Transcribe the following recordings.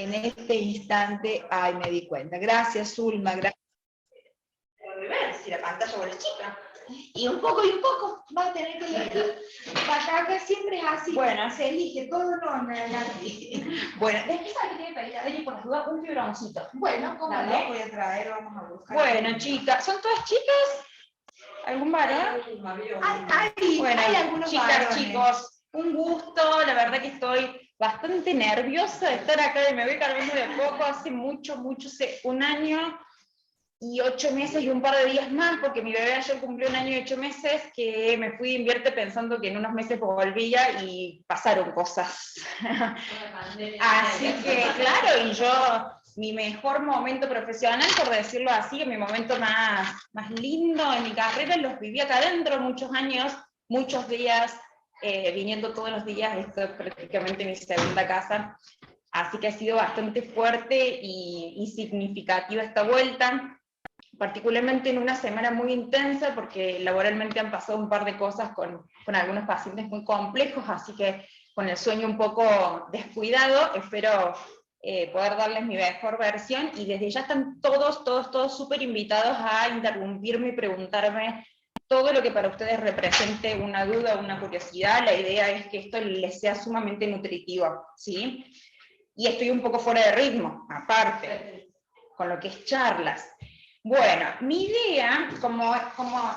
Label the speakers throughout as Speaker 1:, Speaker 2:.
Speaker 1: en este instante, ay, me di cuenta. Gracias, Zulma, gracias. Ver si la pantalla vuelve chica. Y un poco, va a tener que elegir. Acá siempre es así. Bueno, se elige todo, no, nada. Bueno, después que tiene pedida, oye, por las dudas, un fibroncito. Bueno, ¿cómo no? Voy a traer, vamos a buscar. Bueno, chicas, ¿son todas chicas? ¿Algún varón? Bueno, hay algunos chicas, varones. Chicos, un gusto, la verdad que estoy bastante nerviosa de estar acá y me voy cargando de a poco, hace mucho, hace 1 año y 8 meses y un par de días más, porque mi bebé ayer cumplió 1 año y 8 meses, que me fui de Invierte pensando que en unos meses volvía y pasaron cosas. Así que, claro, y yo, mi mejor momento profesional, por decirlo así, mi momento más lindo en mi carrera, los viví acá adentro muchos años, muchos días, viniendo todos los días, esto es prácticamente mi segunda casa, así que ha sido bastante fuerte y significativa esta vuelta, particularmente en una semana muy intensa, porque laboralmente han pasado un par de cosas con algunos pacientes muy complejos, así que con el sueño un poco descuidado, espero poder darles mi mejor versión, y desde ya están todos súper invitados a interrumpirme y preguntarme todo lo que para ustedes represente una duda o una curiosidad. La idea es que esto les sea sumamente nutritivo, ¿sí? Y estoy un poco fuera de ritmo, aparte, con lo que es charlas. Bueno, mi idea, como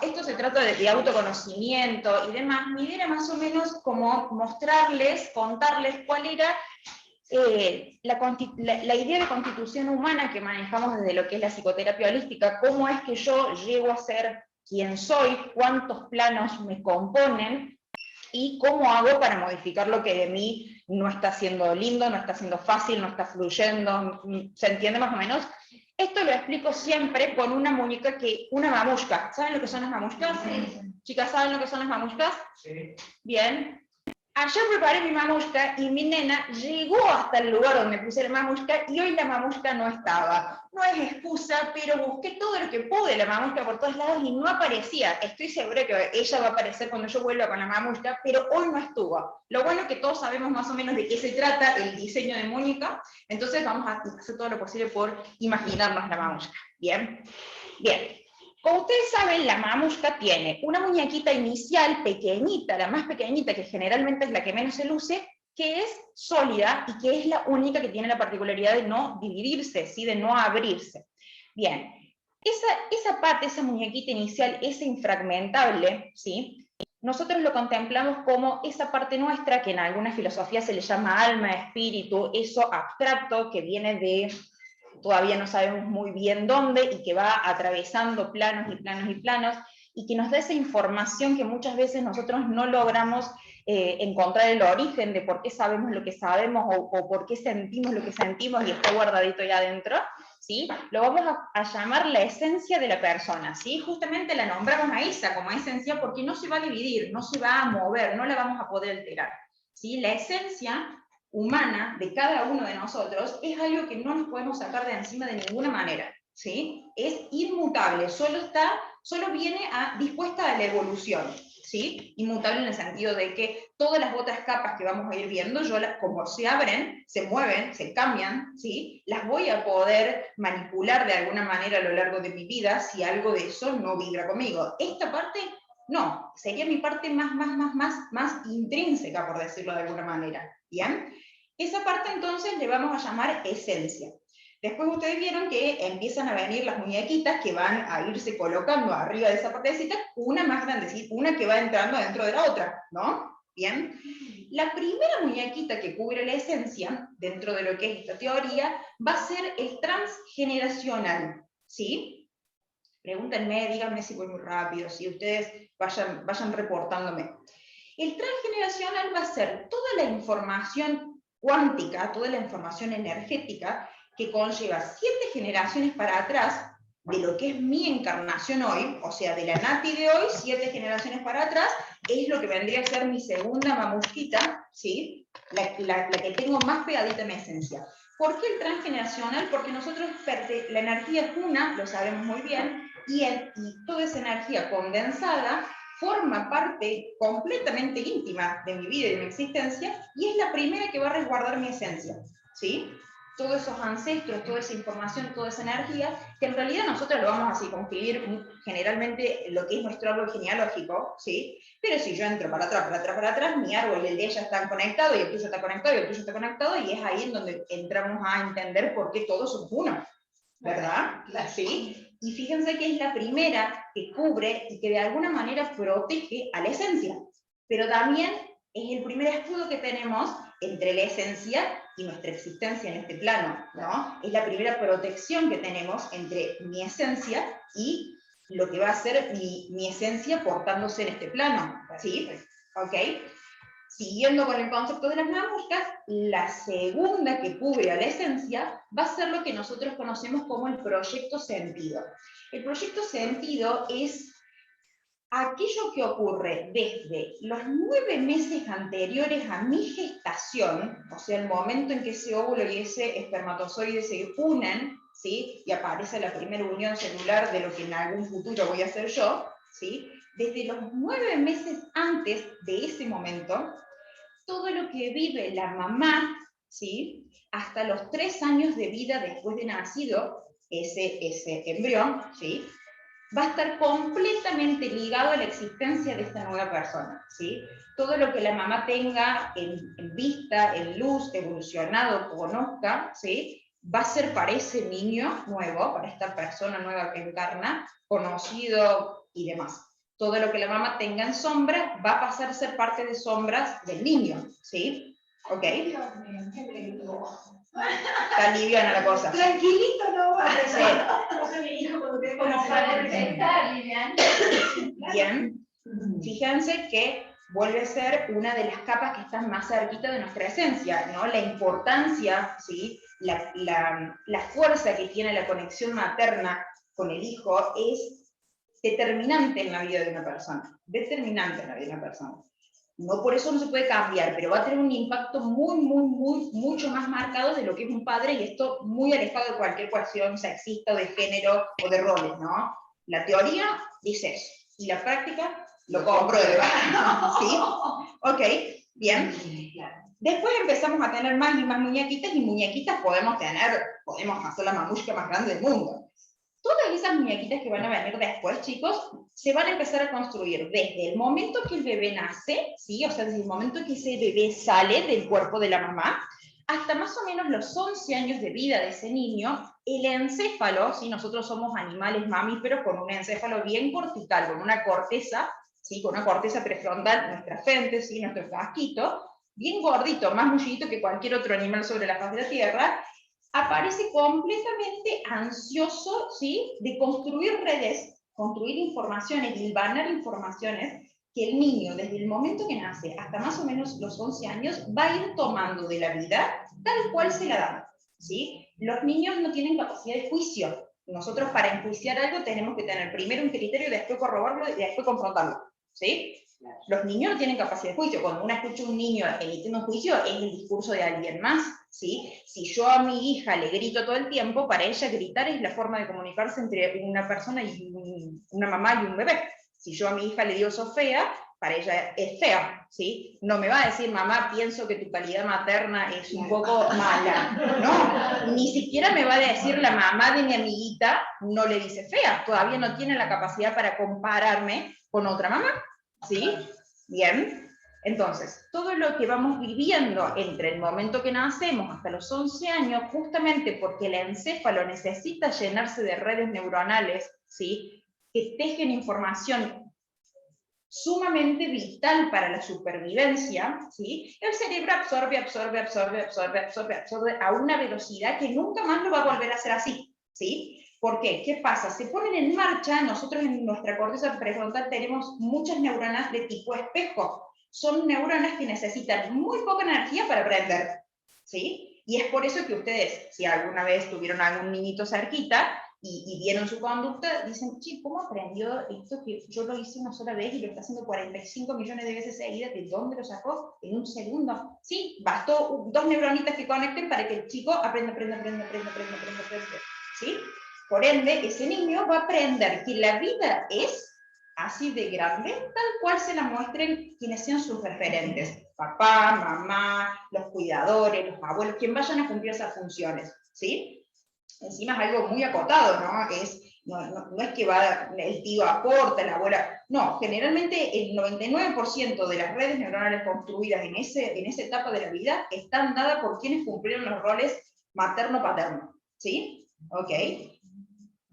Speaker 1: esto se trata de autoconocimiento y demás, mi idea era más o menos como mostrarles, contarles cuál era la idea de constitución humana que manejamos desde lo que es la psicoterapia holística, cómo es que yo llego a ser quien soy, cuántos planos me componen, y cómo hago para modificar lo que de mí no está siendo lindo, no está siendo fácil, no está fluyendo, ¿se entiende más o menos? Esto lo explico siempre con una muñeca una mamushka. ¿Saben lo que son las mamushkas? Sí. Chicas, ¿saben lo que son las mamushkas? Sí. Bien. Ayer preparé mi mamushka y mi nena llegó hasta el lugar donde puse la mamushka y hoy la mamushka no estaba. No es excusa, pero busqué todo lo que pude la mamushka por todos lados y no aparecía. Estoy segura que ella va a aparecer cuando yo vuelva con la mamushka, pero hoy no estuvo. Lo bueno es que todos sabemos más o menos de qué se trata el diseño de muñeca, entonces vamos a hacer todo lo posible por imaginarnos la mamushka. ¿Bien? Bien. Como ustedes saben, la mamushka tiene una muñequita inicial pequeñita, la más pequeñita, que generalmente es la que menos se luce, que es sólida y que es la única que tiene la particularidad de no dividirse, ¿sí? De no abrirse. Bien, esa parte, esa muñequita inicial, esa infragmentable, ¿sí? Nosotros lo contemplamos como esa parte nuestra, que en algunas filosofías se le llama alma, espíritu, eso abstracto que viene de... todavía no sabemos muy bien dónde, y que va atravesando planos y planos y planos, y que nos da esa información que muchas veces nosotros no logramos encontrar el origen de por qué sabemos lo que sabemos, o por qué sentimos lo que sentimos, y está guardadito ahí adentro, ¿sí? Lo vamos a llamar la esencia de la persona, ¿sí? Justamente la nombramos a esa como esencia porque no se va a dividir, no se va a mover, no la vamos a poder alterar, ¿sí? La esencia humana de cada uno de nosotros es algo que no nos podemos sacar de encima de ninguna manera, ¿sí? Es inmutable, solo viene dispuesta a la evolución, ¿sí? Inmutable en el sentido de que todas las otras capas que vamos a ir viendo, como se abren, se mueven, se cambian, ¿sí? Las voy a poder manipular de alguna manera a lo largo de mi vida si algo de eso no vibra conmigo. Esta parte... no, sería mi parte más intrínseca, por decirlo de alguna manera, ¿bien? Esa parte entonces le vamos a llamar esencia. Después ustedes vieron que empiezan a venir las muñequitas que van a irse colocando arriba de esa partecita, una más grandecita, una que va entrando dentro de la otra, ¿no? Bien. La primera muñequita que cubre la esencia, dentro de lo que es esta teoría, va a ser el transgeneracional, ¿sí? Pregúntenme, díganme si voy muy rápido, si ustedes vayan reportándome. El transgeneracional va a ser toda la información cuántica, toda la información energética que conlleva 7 generaciones para atrás de lo que es mi encarnación hoy, o sea, de la Nati de hoy, 7 generaciones para atrás, es lo que vendría a ser mi segunda mamusquita, ¿sí? La que tengo más pegadita en mi esencia. ¿Por qué el transgeneracional? Porque nosotros, la energía es una, lo sabemos muy bien, y toda esa energía condensada forma parte completamente íntima de mi vida y de mi existencia, y es la primera que va a resguardar mi esencia, ¿sí? todos esos ancestros, toda esa información, toda esa energía, que en realidad nosotros lo vamos a circunscribir generalmente lo que es nuestro árbol genealógico, ¿sí? Pero si yo entro para atrás, para atrás, para atrás, mi árbol y el de ella están conectados, y el tuyo está conectado, y el tuyo está conectado, y es ahí en donde entramos a entender por qué todos somos uno, ¿verdad? ¿Sí? Y fíjense que es la primera que cubre y que de alguna manera protege a la esencia, pero también es el primer escudo que tenemos entre la esencia y nuestra existencia en este plano, ¿no? Es la primera protección que tenemos entre mi esencia y lo que va a ser mi esencia portándose en este plano, ¿sí? ¿Ok? Siguiendo con el concepto de las mamushkas, la segunda que cubre a la esencia va a ser lo que nosotros conocemos como el proyecto sentido. El proyecto sentido es aquello que ocurre desde los 9 meses anteriores a mi gestación, o sea, el momento en que ese óvulo y ese espermatozoide se unen, ¿sí? Y aparece la primera unión celular de lo que en algún futuro voy a hacer yo, ¿sí? Desde los 9 meses antes de ese momento, todo lo que vive la mamá, ¿sí? Hasta los 3 años de vida después de nacido, ese embrión, ¿sí? Va a estar completamente ligado a la existencia de esta nueva persona, ¿sí? Todo lo que la mamá tenga en vista, en luz, evolucionado, conozca, ¿sí? Va a ser para ese niño nuevo, para esta persona nueva que encarna, conocido y demás. Todo lo que la mamá tenga en sombra va a pasar a ser parte de sombras del niño, ¿sí? ¿Ok? Está liviana la cosa.
Speaker 2: Tranquilito no va.
Speaker 1: Sí.
Speaker 2: No sé mi hijo cuando te
Speaker 3: Como para detectar, Lilian.
Speaker 1: Bien, fíjense que vuelve a ser una de las capas que están más cerquita de nuestra esencia, ¿no? La importancia, ¿sí? La fuerza que tiene la conexión materna con el hijo es determinante en la vida de una persona, determinante en la vida de una persona. No por eso no se puede cambiar, pero va a tener un impacto mucho más marcado de lo que es un padre, y esto muy alejado de cualquier cuestión sexista, de género o de roles, ¿no? La teoría dice eso, y la práctica lo comprueba, ¿sí? Ok, bien. Después empezamos a tener más y más muñequitas, y muñequitas podemos hacer la mamushka más grande del mundo. Todas esas muñequitas que van a venir después, chicos, se van a empezar a construir desde el momento que el bebé nace, ¿sí? O sea, desde el momento que ese bebé sale del cuerpo de la mamá, hasta más o menos los 11 años de vida de ese niño, el encéfalo, ¿sí? Nosotros somos animales mamíferos con un encéfalo bien cortical, con una corteza, ¿sí? Con una corteza prefrontal, nuestra frente, ¿sí? Nuestro casquito, bien gordito, más mullidito que cualquier otro animal sobre la faz de la Tierra, aparece completamente ansioso, ¿sí? De construir redes, construir informaciones, hilvanar informaciones que el niño, desde el momento que nace hasta más o menos los 11 años, va a ir tomando de la vida tal cual se la dan, ¿sí? Los niños no tienen capacidad de juicio. Nosotros para enjuiciar algo tenemos que tener primero un criterio, después corroborarlo y después confrontarlo, ¿sí? Los niños no tienen capacidad de juicio. Cuando uno escucha a un niño emitiendo un juicio, es el discurso de alguien más, ¿sí? Si yo a mi hija le grito todo el tiempo, para ella gritar es la forma de comunicarse entre una persona y una mamá y un bebé. Si yo a mi hija le digo sos fea, para ella es fea, ¿sí? No me va a decir, mamá, pienso que tu calidad materna es un poco mala. No, ni siquiera me va a decir la mamá de mi amiguita, no le dice fea, todavía no tiene la capacidad para compararme con otra mamá. ¿Sí? Bien. Entonces, todo lo que vamos viviendo entre el momento que nacemos hasta los 11 años, justamente porque el encéfalo necesita llenarse de redes neuronales, ¿sí? Que tejen información sumamente vital para la supervivencia, ¿sí? El cerebro absorbe a una velocidad que nunca más lo va a volver a hacer así, ¿sí? ¿Por qué? ¿Qué pasa? Se ponen en marcha, nosotros en nuestra corteza prefrontal tenemos muchas neuronas de tipo espejo. Son neuronas que necesitan muy poca energía para aprender, ¿sí? Y es por eso que ustedes, si alguna vez tuvieron algún niñito cerquita y vieron su conducta, dicen, che, ¿cómo aprendió esto que yo lo hice una sola vez y lo está haciendo 45 millones de veces seguidas? ¿De dónde lo sacó? En un segundo. Sí, bastó 2 neuronitas que conecten para que el chico aprenda, ¿sí? Por ende, ese niño va a aprender que la vida es así de grande, tal cual se la muestren quienes sean sus referentes. papá, mamá, los cuidadores, los abuelos, quien vayan a cumplir esas funciones, ¿sí? Encima es algo muy acotado, ¿no? No es que va el tío aporta, la abuela, no, generalmente el 99% de las redes neuronales construidas en esa etapa de la vida están dadas por quienes cumplieron los roles materno-paterno, ¿sí? Ok.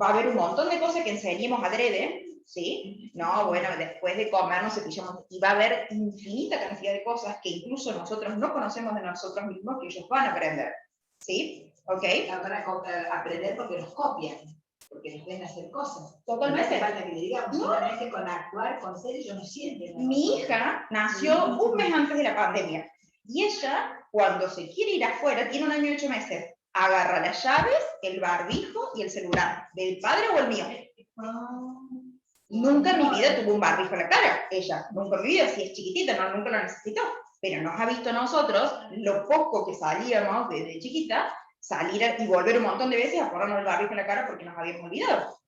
Speaker 1: Va a haber un montón de cosas que enseñemos adrede, ¿sí? No, bueno, después de comer nos cepillamos, y va a haber infinita cantidad de cosas que incluso nosotros no conocemos de nosotros mismos que ellos van a aprender, ¿sí? ¿Ok?
Speaker 2: Van a aprender porque nos copian, porque nos ven hacer cosas.
Speaker 1: Totalmente.
Speaker 2: No hace falta que le digamos, solamente con actuar, con ser, ellos no sienten.
Speaker 1: Mi hija nació un mes antes de la pandemia, y ella, cuando se quiere ir afuera, tiene 1 año y 8 meses, agarra las llaves, el barbijo y el celular, del padre o el mío. Nunca en mi vida tuvo un barbijo en la cara, ella, nunca en mi vida, si es chiquitita, no, nunca lo necesitó, pero nos ha visto a nosotros, lo poco que salíamos desde chiquita, salir y volver un montón de veces a ponernos el barbijo en la cara porque nos habíamos olvidado.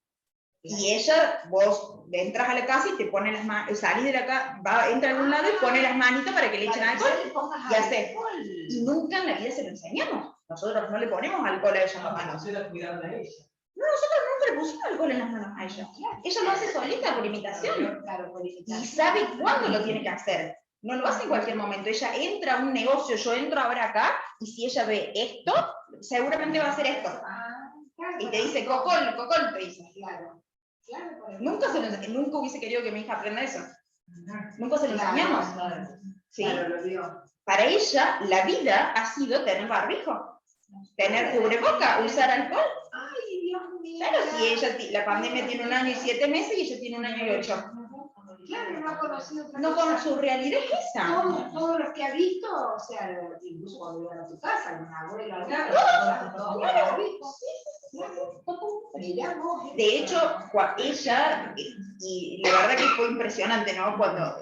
Speaker 1: Y ella, vos entras a la casa y te pone las manos, salís de la casa, entra a algún lado y pone las manitas para que le echen alcohol, y hace. Y nunca en la vida se lo enseñamos. Nosotros no le ponemos alcohol a ella en las manos. No, nosotros nunca le pusimos alcohol en las manos a ella. Ella lo hace solita por imitación. Y sabe cuándo lo tiene que hacer. No lo hace en cualquier momento. Ella entra a un negocio, yo entro ahora acá, y si ella ve esto, seguramente va a hacer esto. Y te dice, cocol, te dice. Nunca hubiese querido que mi hija aprenda eso. Nunca se lo enseñamos. ¿Sí? Para ella, la vida ha sido tener barbijo, tener cubreboca, usar alcohol.
Speaker 2: Ay, Dios mío.
Speaker 1: Claro, si ella, la pandemia tiene 1 año y 7 meses y ella tiene 1 año y 8.
Speaker 2: Claro, no ha conocido otra
Speaker 1: No,
Speaker 2: cosa.
Speaker 1: con su realidad es esa.
Speaker 2: Todos los que ha visto, o sea, incluso cuando iban a tu casa, una abuela,
Speaker 1: De hecho, ella, y la verdad que fue impresionante, ¿no? Cuando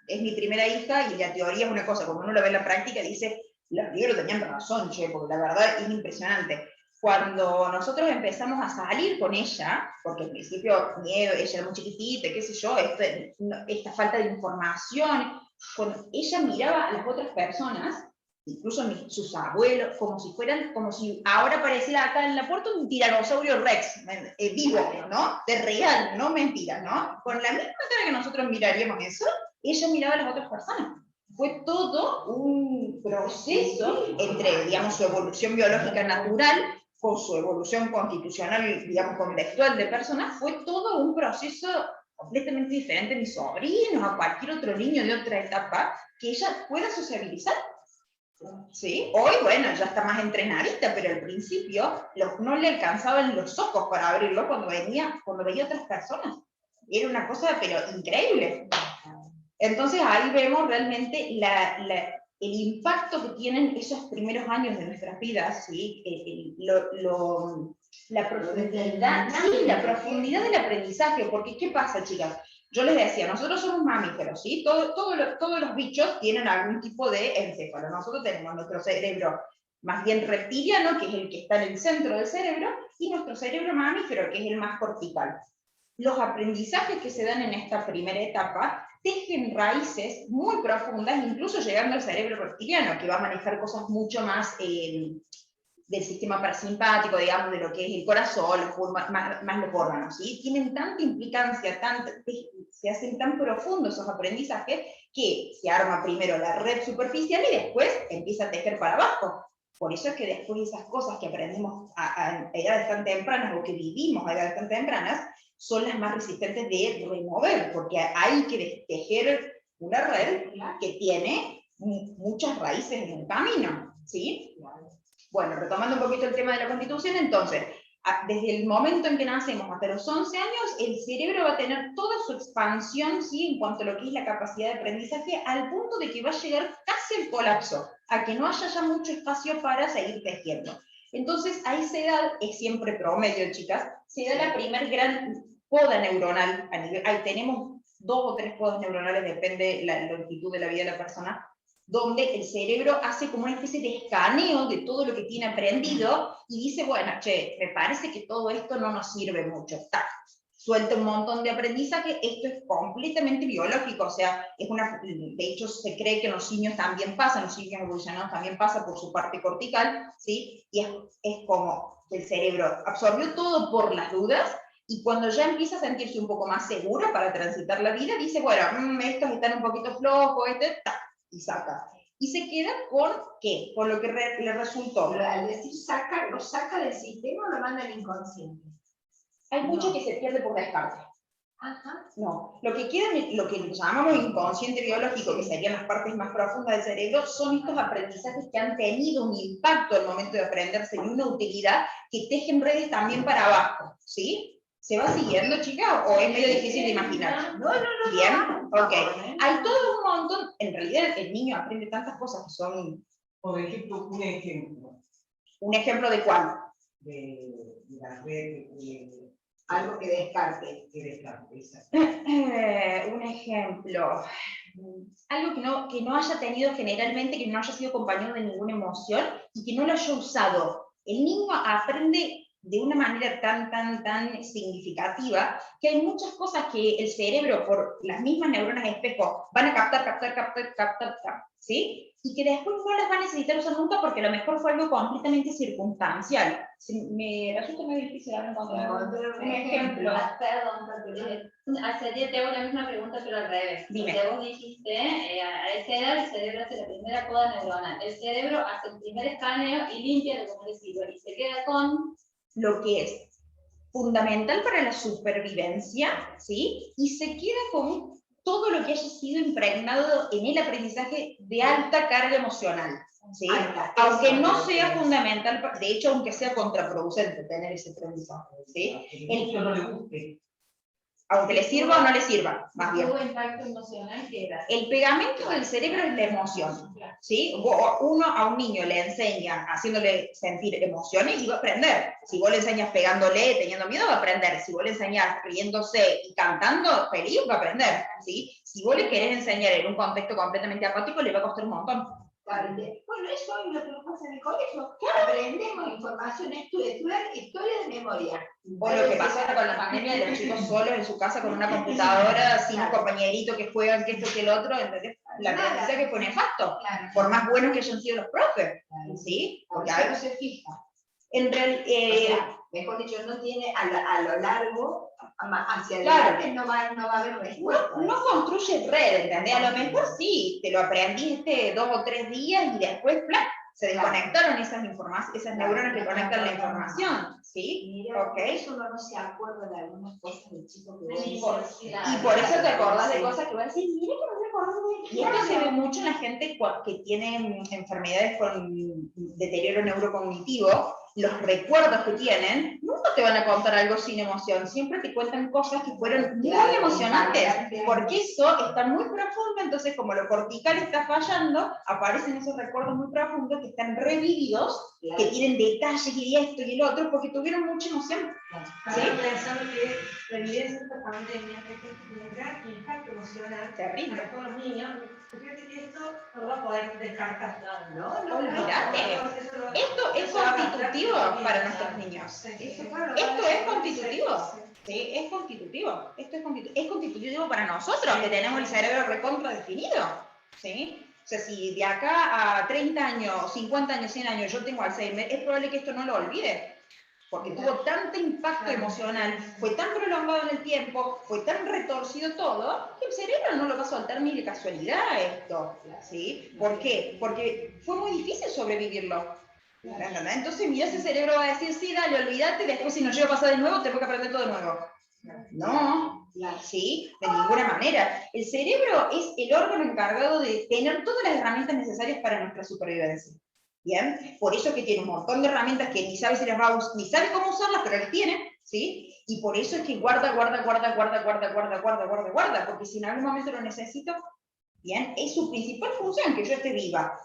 Speaker 1: es mi primera hija y la teoría es una cosa, cuando uno lo ve en la práctica dice, los libros tenían razón, che, porque la verdad es impresionante. Cuando nosotros empezamos a salir con ella, porque al principio miedo, ella era muy chiquitita, qué sé yo, esta falta de información, cuando ella miraba a las otras personas, incluso sus abuelos, como si ahora apareciera acá en la puerta un tiranosaurio rex, vivo, ¿no? De real, no mentira, ¿no? Con la misma cara que nosotros miraríamos eso, ella miraba a las otras personas. Fue todo un proceso entre, digamos, su evolución biológica natural con su evolución constitucional, digamos, contextual de personas, fue todo un proceso completamente diferente a mis sobrinos, a cualquier otro niño de otra etapa, que ella pueda sociabilizar. ¿Sí? Hoy, bueno, ya está más entrenadita, pero al principio no le alcanzaban los ojos para abrirlo cuando veía otras personas. Era una cosa, pero increíble. Entonces ahí vemos realmente el impacto que tienen esos primeros años de nuestras vidas, ¿sí? La profundidad, sí, la profundidad del aprendizaje, porque ¿qué pasa, chicas? Yo les decía, nosotros somos mamíferos, ¿sí? Todos los bichos tienen algún tipo de encéfalo. Nosotros tenemos nuestro cerebro más bien reptiliano, que es el que está en el centro del cerebro, y nuestro cerebro mamífero, que es el más cortical. Los aprendizajes que se dan en esta primera etapa tejen raíces muy profundas, incluso llegando al cerebro reptiliano, que va a manejar cosas mucho más del sistema parasimpático, digamos, de lo que es el corazón, más los órganos, ¿sí? Tienen tanta implicancia, se hacen tan profundos esos aprendizajes, que se arma primero la red superficial y después empieza a tejer para abajo. Por eso es que después esas cosas que aprendemos a edades tan tempranas, o que vivimos a edades tan tempranas, son las más resistentes de remover, porque hay que tejer una red que tiene muchas raíces en el camino, ¿sí? Bueno, retomando un poquito el tema de la Constitución, entonces, desde el momento en que nacemos hasta los 11 años, el cerebro va a tener toda su expansión, ¿sí? En cuanto a lo que es la capacidad de aprendizaje, al punto de que va a llegar casi al colapso, a que no haya ya mucho espacio para seguir tejiendo. Entonces, a esa edad, es siempre promedio, chicas, se da la primer gran poda neuronal, ahí tenemos 2 o 3 podas neuronales, depende de la longitud de la vida de la persona, donde el cerebro hace como una especie de escaneo de todo lo que tiene aprendido y dice, bueno, che, me parece que todo esto no nos sirve mucho. suelta un montón de aprendizaje. Esto es completamente biológico, o sea, de hecho se cree que en los simios también pasa, en los simios evolucionados también pasa por su parte cortical, ¿sí? Y es como que el cerebro absorbió todo por las dudas, y cuando ya empieza a sentirse un poco más seguro para transitar la vida, dice, bueno, estos están un poquito flojos, y saca. Y se queda con, ¿qué? Con lo que le resultó.
Speaker 2: Pero al decir saca, lo saca del sistema o lo manda al inconsciente.
Speaker 1: Hay mucho que se pierde por descarte.
Speaker 2: Ajá.
Speaker 1: No, lo que queda, lo que llamamos inconsciente biológico, que serían las partes más profundas del cerebro, son estos aprendizajes que han tenido un impacto al momento de aprenderse y una utilidad que tejen redes también para abajo, ¿sí? ¿Se va siguiendo, chica? ¿O es medio difícil de imaginar?
Speaker 2: No.
Speaker 1: ¿Bien? Ok. Hay todo un montón, en realidad el niño aprende tantas cosas que son...
Speaker 4: Por ejemplo, un ejemplo.
Speaker 1: ¿Un ejemplo de cuál?
Speaker 4: De la red
Speaker 2: Algo que descarte.
Speaker 1: Un ejemplo. Algo que no haya tenido generalmente, que no haya sido acompañado de ninguna emoción y que no lo haya usado. El niño aprende de una manera tan significativa que hay muchas cosas que el cerebro, por las mismas neuronas espejo, van a captar, ¿sí? Y que después no las va a necesitar usar nunca porque a lo mejor fue algo completamente circunstancial. Me resulta muy difícil ahora encontrar un ejemplo.
Speaker 3: Perdón, Celia, te hago la misma pregunta, pero al revés.
Speaker 1: Dime.
Speaker 3: Porque vos dijiste, a esa edad el cerebro hace la primera poda neuronal. El cerebro hace el primer escaneo y limpia lo que no le sirve. Y se queda con
Speaker 1: lo que es fundamental para la supervivencia, ¿sí? Y se queda con todo lo que haya sido impregnado en el aprendizaje de alta carga emocional, ¿sí? Aunque no sea fundamental, de hecho, aunque sea contraproducente tener ese aprendizaje, ¿sí?
Speaker 4: No le guste.
Speaker 1: Aunque le sirva o no le sirva, más bien.
Speaker 3: tuvo impacto emocional que era.
Speaker 1: El pegamento del cerebro es la emoción, ¿sí? Uno a un niño le enseña haciéndole sentir emociones y va a aprender. Si vos le enseñas pegándole, teniendo miedo, va a aprender. Si vos le enseñas riéndose y cantando feliz, va a aprender, ¿sí? Si vos le querés enseñar en un contexto completamente apático, le va a costar un montón.
Speaker 2: Bueno, eso es lo que nos pasa en el colegio. Aprendemos información, historia de memoria.
Speaker 1: O lo que pasó ahora con la pandemia de los chicos solos en su casa con una computadora, sin un compañerito que juegan, que esto, que el otro, entonces la aprendizaje fue nefasto, por más buenos que hayan sido los profes, ¿sí?
Speaker 2: Porque
Speaker 1: Porque
Speaker 2: no se fija.
Speaker 1: en realidad,
Speaker 2: Mejor dicho, no tiene a lo largo, hacia
Speaker 1: Claro.
Speaker 2: adelante, no va a haber respuesta.
Speaker 1: no construye red, ¿entendés? A lo mejor sí, te lo aprendiste 2 o 3 días y después, ¡plá!, se desconectaron esas neuronas que conectan la información, ¿sí?
Speaker 2: Mira,
Speaker 1: Ok.
Speaker 2: eso uno no se acuerda de algunas cosas del chico que vos
Speaker 1: Y
Speaker 2: dices.
Speaker 1: por eso te acordás de
Speaker 2: Sí.
Speaker 1: cosas que vas a decir, mira que no me acordás de... Y esto se ve mucho en la gente que tiene enfermedades con deterioro neurocognitivo. Los recuerdos que tienen nunca te van a contar algo sin emoción, siempre te cuentan cosas que fueron muy emocionantes, porque eso está muy profundo, entonces como lo cortical está fallando, aparecen esos recuerdos muy profundos que están revividos, que tienen detalles y esto y el otro, porque tuvieron mucha emoción.
Speaker 5: Estaba pensando que la evidencia de esta pandemia es que tiene un gran impacto emocional
Speaker 1: Terrible.
Speaker 5: para todos los niños. Fíjate que esto no lo va a poder descartar.
Speaker 2: No,
Speaker 1: Olvídate. Esto es constitutivo para nuestros niños. Esto es constitutivo. Sí, es constitutivo. Es constitutivo para nosotros, que tenemos el cerebro recontra definido. ¿Sí? O sea, si de acá a 30 años, 50 años, 100 años yo tengo Alzheimer, es probable que esto no lo olvide. Porque tuvo tanto impacto emocional, fue tan prolongado en el tiempo, fue tan retorcido todo, que el cerebro no lo va a soltar ni de casualidad esto, ¿sí? ¿Por qué? Porque fue muy difícil sobrevivirlo. ¿Entendés? Entonces, mira, ese cerebro va a decir, sí, dale, olvídate, después si nos llega a pasar de nuevo, tengo que aprender todo de nuevo. No, ¿sí? De ninguna manera. El cerebro es el órgano encargado de tener todas las herramientas necesarias para nuestra supervivencia. ¿Bien? Por eso es que tiene un montón de herramientas que ni sabe si las va a usar, ni sabe cómo usarlas, pero las tiene, ¿sí? Y por eso es que guarda, porque si en algún momento lo necesito, ¿bien? Es su principal función, que yo esté viva.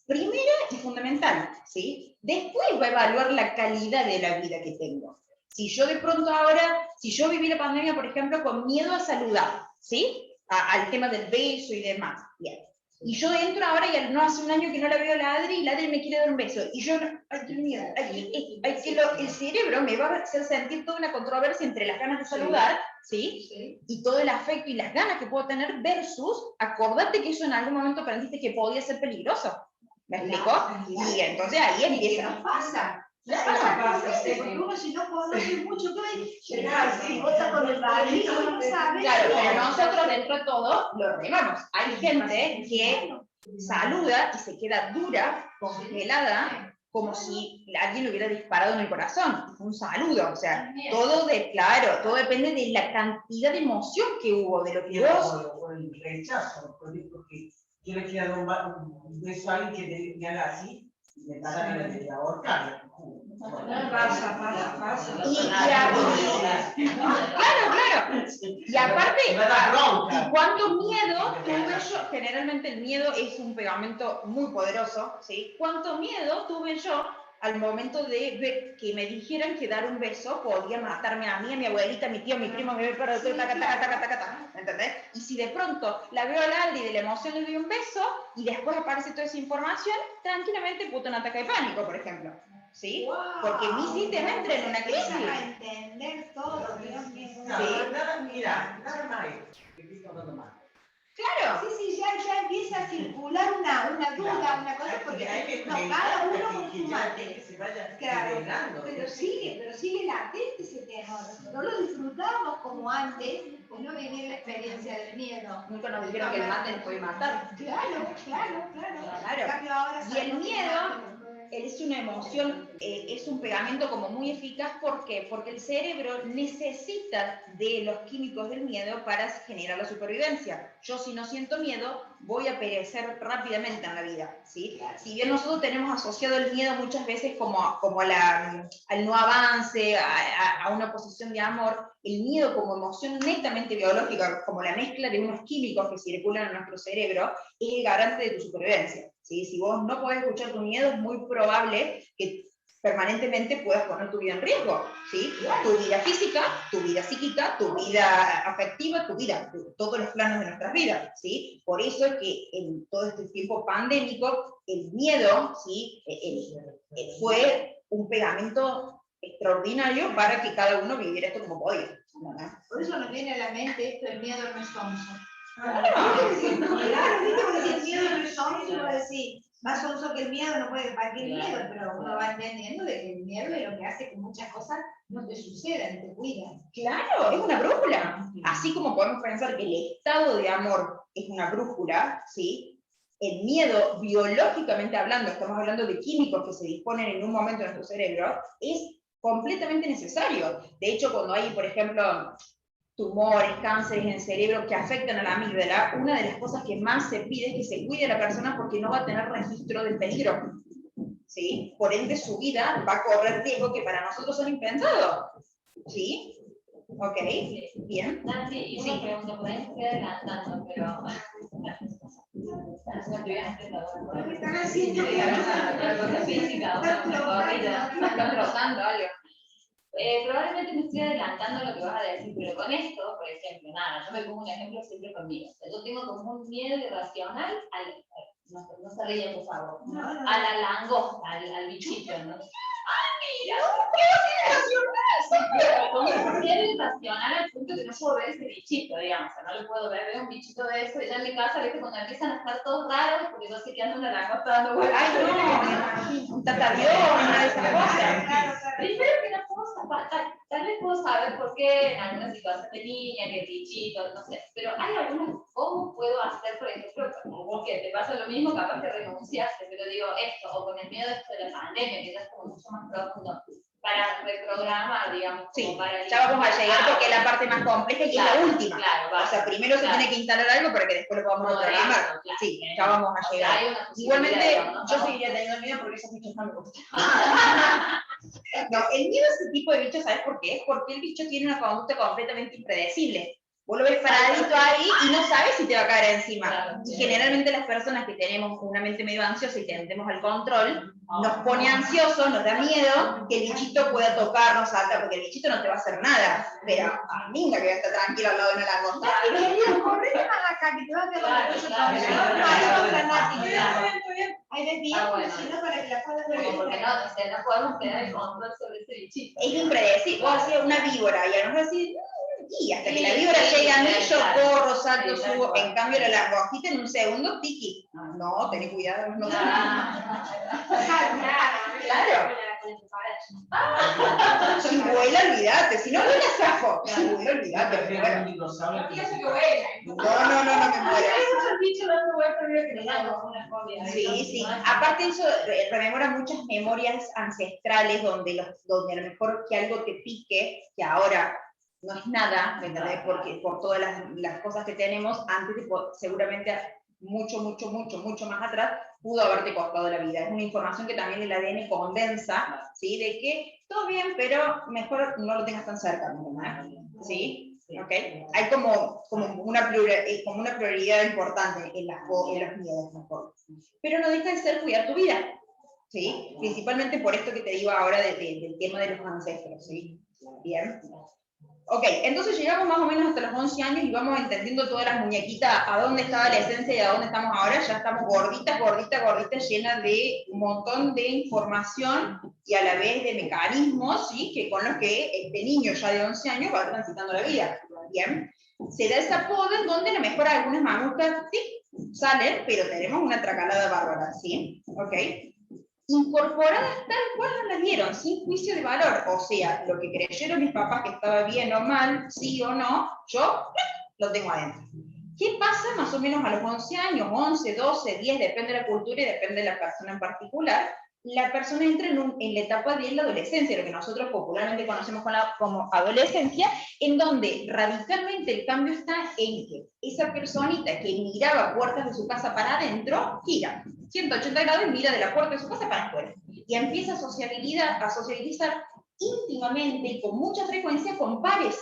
Speaker 1: Primera y fundamental, ¿sí? Después va a evaluar la calidad de la vida que tengo. Si yo de pronto ahora, si yo viví la pandemia, por ejemplo, con miedo a saludar, ¿sí? Al tema del beso y demás, bien. Y yo entro ahora y no hace un año que no la veo ladre y ladre y me quiere dar un beso. Y yo, ay, Dios mío, el cerebro me va a hacer sentir toda una controversia entre las ganas de saludar, ¿sí? Y todo el afecto y las ganas que puedo tener versus, acordate que eso en algún momento aprendiste que podía ser peligroso. ¿Me explico? Y entonces ahí
Speaker 2: ¿Qué
Speaker 1: empieza.
Speaker 2: nos pasa?
Speaker 5: Sí.
Speaker 2: Porque uno si no conoce mucho,
Speaker 5: Claro, sí.
Speaker 2: vota con el barrio, no sabe.
Speaker 1: Claro, pero nosotros dentro de todo lo remamos. Hay gente que saluda y se queda dura, congelada, como si alguien le hubiera disparado en el corazón. Un saludo, o sea, todo depende de la cantidad de emoción que hubo, de lo que vos...
Speaker 4: O el rechazo, porque yo le quiero dar un beso a alguien que me haga así, y me pagan de ahorcar.
Speaker 5: Pasa.
Speaker 1: Claro. Y aparte,
Speaker 4: Me va a dar bronca.
Speaker 1: ¿cuánto miedo tuve yo? Generalmente el miedo es un pegamento muy poderoso, ¿sí? ¿Cuánto miedo tuve yo al momento de ver que me dijeran que dar un beso podía matarme a mí, a mi abuelita, a mi tío, a mi primo, a mi perro, taca, ¿entendés? Y si de pronto la veo al aire y de la emoción le doy un beso y después aparece toda esa información, tranquilamente puto un ataque de pánico, por ejemplo. ¿Sí?
Speaker 2: Wow.
Speaker 1: Porque mi sistema entra en una crisis.
Speaker 2: Empiezan a entender todo, Dios mío.
Speaker 4: Nada más. Estoy hablando más.
Speaker 1: Claro.
Speaker 2: Sí, ya empieza a circular una duda, una cosa, porque cada uno con su mate.
Speaker 4: Se vaya
Speaker 2: Claro,
Speaker 4: arreglando.
Speaker 2: pero sigue latente ese temor. No lo disfrutamos como antes, pues no vivir la experiencia del miedo.
Speaker 1: Nunca nos dijeron que el mate nos puede matar.
Speaker 2: Claro. En cambio, ahora
Speaker 1: Y el
Speaker 2: sabemos que
Speaker 1: miedo es una emoción, es un pegamento como muy eficaz. ¿Por qué? Porque el cerebro necesita de los químicos del miedo para generar la supervivencia. Yo si no siento miedo, voy a perecer rápidamente en la vida, ¿sí? Si bien nosotros tenemos asociado el miedo muchas veces como al no avance, a una posición de amor, el miedo como emoción netamente biológica, como la mezcla de unos químicos que circulan en nuestro cerebro, es el garante de tu supervivencia, ¿sí? Si vos no podés escuchar tu miedo, es muy probable que permanentemente puedas poner tu vida en riesgo, ¿sí? Tu vida física, tu vida psíquica, tu vida afectiva, todos los planos de nuestras vidas, ¿sí? Por eso es que en todo este tiempo pandémico, el miedo, ¿sí? Fue un pegamento extraordinario para que cada uno viviera esto como podía, ¿no?
Speaker 2: por eso nos viene a la mente esto, el miedo no es sonso.
Speaker 5: Claro.
Speaker 2: ¿Viste? Porque el miedo no es sonso, uno va a decir, más sonso que el miedo no puede cualquier miedo, pero uno va entendiendo de que el miedo es lo que hace que muchas cosas no te sucedan, te cuidan.
Speaker 1: Claro, es una brújula. Así como podemos pensar que el estado de amor es una brújula, ¿sí? El miedo, biológicamente hablando, estamos hablando de químicos que se disponen en un momento en nuestro cerebro, es completamente necesario. De hecho, cuando hay, por ejemplo, tumores, cánceres en el cerebro que afectan a la amígdala, una de las cosas que más se pide es que se cuide a la persona porque no va a tener registro del peligro, ¿sí? Por ende, su vida va a correr riesgos que para nosotros son impensados, ¿sí? ¿Ok? Bien.
Speaker 3: Nancy, y una pregunta, por ahí estoy adelantando, pero...
Speaker 2: ¿Qué están haciendo?
Speaker 3: Una cosa física,
Speaker 1: Están trozando algo.
Speaker 3: Probablemente me estoy adelantando a lo que vas a decir, pero con esto, por ejemplo, yo me pongo un ejemplo siempre conmigo. O sea, yo tengo como un miedo irracional no se ríen, por favor, a la langosta, al bichito, ¿no? ¡Ay, mira! Como un miedo irracional al punto que no puedo ver ese bichito, digamos, o sea, no lo puedo ver, veo un bichito de eso, y ya en mi casa, ¿viste? Cuando empiezan a estar todos raros, porque yo sé que ando una langosta dando vueltas.
Speaker 1: Ay, no, un tatavión, una de esas cosas.
Speaker 3: Primero que no puedo zafar, tal vez puedo saber por qué en alguna situación de niña, que bichito, no sé, pero hay algunas, ¿cómo puedo hacer, por ejemplo, como vos que te pasa lo mismo, capaz que renunciaste, pero digo esto, o con el miedo de esto de la pandemia, que ya es como mucho más profundo, para reprogramar, digamos,
Speaker 1: Sí,
Speaker 3: como para
Speaker 1: ya vamos a llegar porque es la parte más compleja y es la última.
Speaker 3: Claro,
Speaker 1: O sea, primero se tiene que instalar algo para que después lo podamos reprogramar. Sí, ya vamos a llegar. Igualmente, yo seguiría teniendo miedo porque esos bichos no me gustan. No, el miedo a ese tipo de bichos, ¿sabes por qué? Porque el bicho tiene una conducta completamente impredecible. Vos lo ves paradito ahí y no sabes si te va a caer encima.
Speaker 3: Claro.
Speaker 1: Y generalmente las personas que tenemos una mente medio ansiosa y tendemos al control, nos pone ansiosos, nos da miedo que el bichito pueda tocarnos, saltar, porque el bichito no te va a hacer nada. Pero, minga que voy a estar tranquilo al lado de una langosta.
Speaker 2: Correte para acá, que te va a quedar Hay desviado, sino para que la puedas ver.
Speaker 3: Porque no, o sea, no podemos tener el control sobre ese bichito.
Speaker 1: Es impredecible. Vos hacías una víbora y a lo mejor decís, y hasta que la víbora llegue a mí, yo corro, salto, subo. En cambio, la langostita en un segundo, tiki. No, tenés cuidado. No. Claro. Si vuela, olvídate. Si no vuela, zafo. Si vuela, olvídate. me muero.
Speaker 4: Un dinosaurio que
Speaker 5: Pienso
Speaker 4: se-
Speaker 5: que vuela.
Speaker 1: No, me muero.
Speaker 3: Esos bichos dando vueltas, creo que le dan una fobia.
Speaker 1: Sí. Aparte eso rememora muchas memorias ancestrales donde a lo mejor que algo te pique, que ahora no es nada, ¿me entendés? Porque por todas las cosas que tenemos, antes seguramente mucho más atrás, pudo haberte costado la vida. Es una información que también el ADN condensa, ¿sí? De que todo bien, pero mejor no lo tengas tan cerca, ¿no? ¿Sí? ¿Ok? Hay como una prioridad importante en los miedos, mejor. Pero no deja de ser cuidar tu vida, ¿sí? Principalmente por esto que te digo ahora del tema de los ancestros, ¿sí? Bien. Ok, entonces llegamos más o menos hasta los 11 años y vamos entendiendo todas las muñequitas, a dónde estaba la esencia y a dónde estamos ahora. Ya estamos gorditas, llenas de un montón de información y a la vez de mecanismos, ¿sí? Que con los que este niño ya de 11 años va transitando la vida. Bien, se da esa poda en donde a lo mejor algunas mamucas, sí, salen, pero tenemos una tracalada bárbara, ¿sí? Ok. Incorporadas tal cual nos las dieron, sin juicio de valor. O sea, lo que creyeron mis papás que estaba bien o mal, sí o no, yo lo tengo adentro. ¿Qué pasa más o menos a los 11 años? 11, 12, 10, depende de la cultura y depende de la persona en particular. La persona entra en la etapa de la adolescencia, lo que nosotros popularmente conocemos como adolescencia, en donde radicalmente el cambio está en que esa personita que miraba puertas de su casa para adentro, gira 180 grados y mira de la puerta de su casa para afuera. Y empieza a sociabilizar íntimamente y con mucha frecuencia con pares,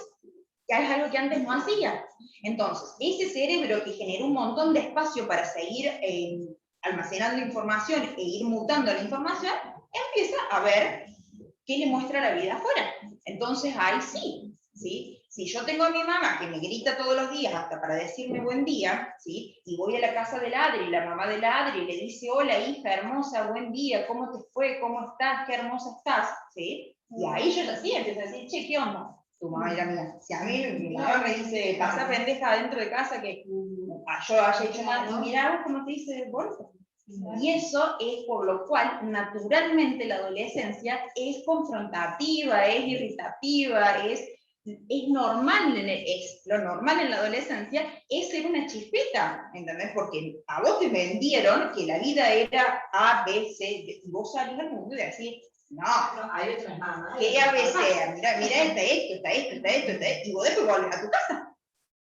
Speaker 1: que es algo que antes no hacía. Entonces, ese cerebro que genera un montón de espacio para seguir almacenando información e ir mutando la información, empieza a ver qué le muestra la vida afuera. Entonces, ahí sí, ¿sí? Si yo tengo a mi mamá que me grita todos los días hasta para decirme buen día, ¿sí? Y voy a la casa de la Adri, la mamá de la Adri, y le dice, hola hija hermosa, buen día, ¿cómo te fue? ¿Cómo estás? ¿Qué hermosa estás? ¿Sí? Y ahí yo ya sí empiezo a decir, che, ¿qué onda? Tu mamá y la mía. Si a mí mi mamá me dice, pasa pendeja adentro de casa que yo haya hecho mal, y mirá vos cómo te dice Borja. Y eso es por lo cual, naturalmente, la adolescencia es confrontativa, es irritativa, es normal, lo normal en la adolescencia es ser una chispita, ¿entendés? Porque a vos te vendieron que la vida era A, B, C, D, y vos salís al mundo y decís, no,
Speaker 4: Hay otras mamás.
Speaker 1: ¿qué A, B, C? Mira, está esto, y vos después volvés a tu casa.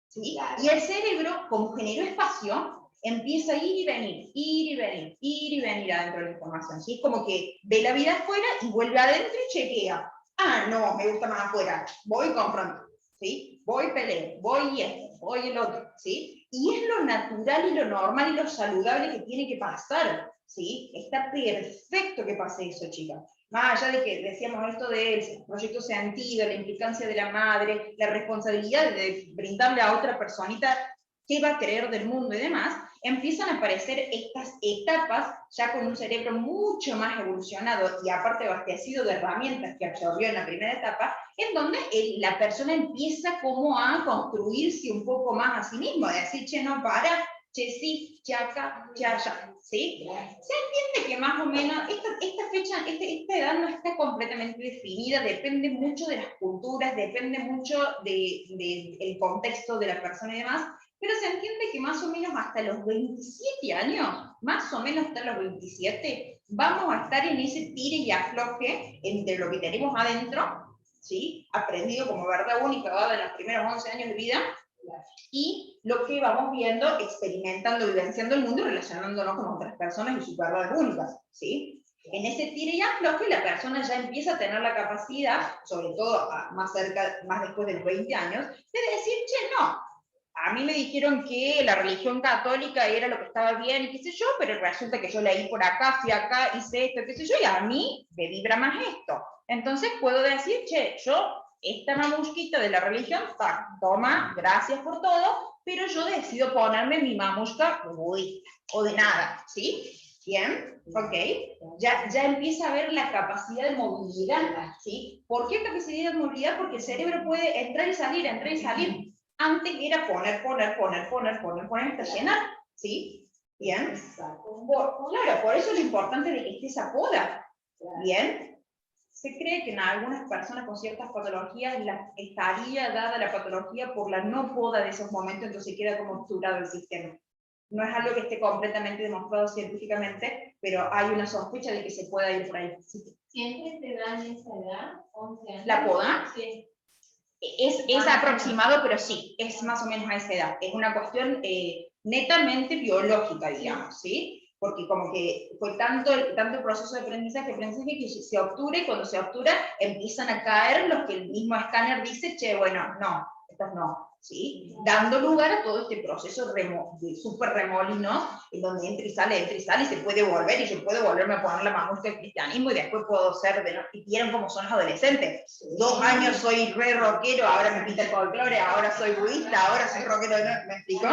Speaker 1: ¿Sí? Y el cerebro, como generó espacio, empieza a ir y venir adentro de la información. ¿Sí? Es como que ve la vida afuera y vuelve adentro y chequea. Ah, no, me gusta más afuera. Voy y confronto. ¿Sí? Voy peleo, voy esto, voy el otro. ¿Sí? Y es lo natural y lo normal y lo saludable que tiene que pasar. ¿Sí? Está perfecto que pase eso, chicas. Más allá de que decíamos esto del proyecto sentido, la implicancia de la madre, la responsabilidad de brindarle a otra personita qué va a creer del mundo y demás, empiezan a aparecer estas etapas ya con un cerebro mucho más evolucionado y aparte abastecido de herramientas que absorbió en la primera etapa, en donde la persona empieza como a construirse un poco más a sí mismo, de decir, che, no, para, che, sí, che, acá, che, allá, ¿sí? Se entiende que más o menos esta fecha, esta edad no está completamente definida, depende mucho de las culturas, depende mucho del contexto de la persona y demás, pero se entiende que más o menos hasta los 27 años, más o menos hasta los 27, vamos a estar en ese tire y afloje entre lo que tenemos adentro, ¿sí? Aprendido como verdad única dada en los primeros 11 años de vida, y lo que vamos viendo, experimentando, vivenciando el mundo y relacionándonos con otras personas y sus verdades únicas, ¿sí? En ese tire y afloje, la persona ya empieza a tener la capacidad, sobre todo más después de los 20 años, de decir, che, no, a mí me dijeron que la religión católica era lo que estaba bien y qué sé yo, pero resulta que yo leí por acá, fui acá, hice esto, qué sé yo, y a mí me vibra más esto. Entonces puedo decir, che, yo, esta mamushkita de la religión, toma, gracias por todo, pero yo decido ponerme mi mamushka budista, o de nada, ¿sí? Bien, ok. Ya empieza a haber la capacidad de movilidad, ¿sí? ¿Por qué capacidad de movilidad? Porque el cerebro puede entrar y salir, entrar y salir. Antes era poner hasta llenar, ¿sí? Bien. Claro, por eso es lo importante de que esté esa poda. Bien. Se cree que en algunas personas con ciertas patologías estaría dada la patología por la no poda de esos momentos, entonces queda como obturado el sistema. No es algo que esté completamente demostrado científicamente, pero hay una sospecha de que se pueda ir por ahí.
Speaker 3: ¿Siempre te dan esa edad? 11 años.
Speaker 1: ¿La poda?
Speaker 3: Sí.
Speaker 1: Es aproximado, pero sí, es más o menos a esa edad. Es una cuestión netamente biológica, digamos, ¿sí? Porque como que fue tanto el proceso de aprendizaje que se obtura, y cuando se obtura empiezan a caer los que el mismo escáner dice, che, bueno, no, estos no, ¿sí? Dando lugar a todo este proceso de súper remolino, en donde entra y sale, y se puede volver, y yo puedo volverme a poner la mamushka del cristianismo, y después puedo ser de los que vieron como son los adolescentes. 2 años soy re rockero, ahora me pinta el folclore, ahora soy budista, ahora soy rockero, ¿me explico?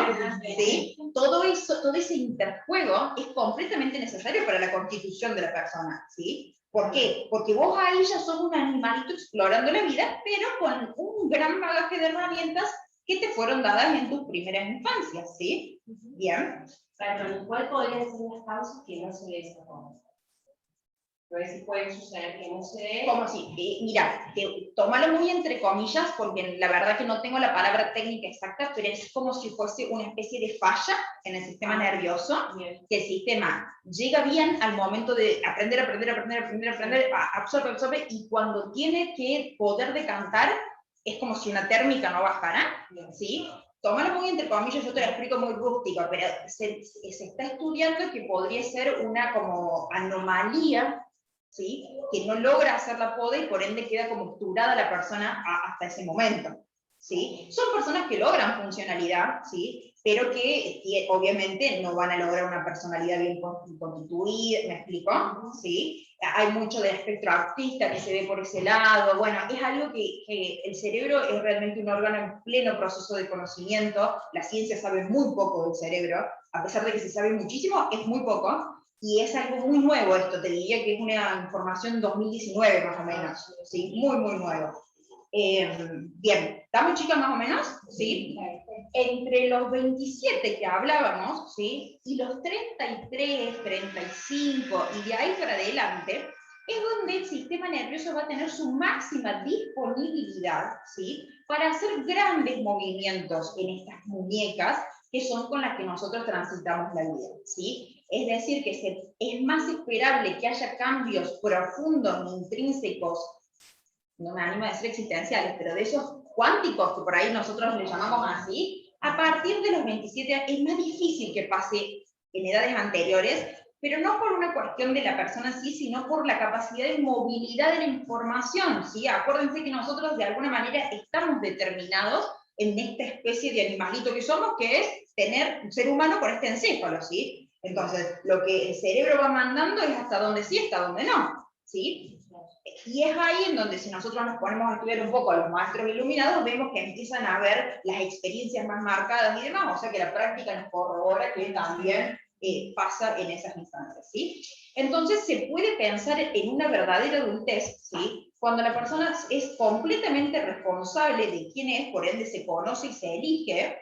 Speaker 1: ¿Sí? Todo eso, todo ese interjuego es completamente necesario para la constitución de la persona, ¿sí? ¿Por qué? Porque vos ahí ya sos un animalito explorando la vida, pero con un gran bagaje de herramientas que te fueron dadas en tus primeras infancias, ¿sí? Bien.
Speaker 3: Pero ¿cuál podría ser las causas que no se dé esa cosa? Pero si puede suceder que no se dé.
Speaker 1: ¿Cómo así? Mira, tómalo muy entre comillas, porque la verdad que no tengo la palabra técnica exacta, pero es como si fuese una especie de falla en el sistema nervioso, que el sistema llega bien al momento de aprender, absorbe, y cuando tiene que poder decantar, es como si una térmica no bajara, ¿sí? Tómalo muy entre comillas, yo te lo explico muy rústico, pero se está estudiando que podría ser una como anomalía, ¿sí? Que no logra hacer la poda y por ende queda como obturada la persona hasta ese momento, ¿sí? Son personas que logran funcionalidad, ¿sí? Pero que obviamente no van a lograr una personalidad bien constituida, ¿me explico? ¿Sí? Hay mucho del espectro autista que se ve por ese lado. Bueno, es algo que el cerebro es realmente un órgano en pleno proceso de conocimiento. La ciencia sabe muy poco del cerebro, a pesar de que se sabe muchísimo, es muy poco. Y es algo muy nuevo esto, te diría que es una información 2019 más o menos, ¿sí? Muy, muy nuevo. Bien, ¿estamos chicas más o menos? ¿Sí? Entre los 27 que hablábamos, ¿sí? Y los 33, 35 y de ahí para adelante, es donde el sistema nervioso va a tener su máxima disponibilidad, ¿sí? Para hacer grandes movimientos en estas muñecas que son con las que nosotros transitamos la vida, ¿sí? Es decir, que es más esperable que haya cambios profundos, intrínsecos, no me animo a decir existenciales, pero de esos cuánticos, que por ahí nosotros le llamamos así, a partir de los 27 años. Es más difícil que pase en edades anteriores, pero no por una cuestión de la persona en sí, sino por la capacidad de movilidad de la información, ¿sí? Acuérdense que nosotros de alguna manera estamos determinados en esta especie de animalito que somos, que es tener un ser humano con este encéfalo, ¿sí? Entonces, lo que el cerebro va mandando es hasta donde sí, hasta donde no, ¿sí? Y es ahí en donde, si nosotros nos ponemos a estudiar un poco a los maestros iluminados, vemos que empiezan a ver las experiencias más marcadas y demás, o sea que la práctica nos corrobora que también pasa en esas instancias, ¿sí? Entonces se puede pensar en una verdadera adultez, ¿sí? Cuando la persona es completamente responsable de quién es, por ende se conoce y se elige,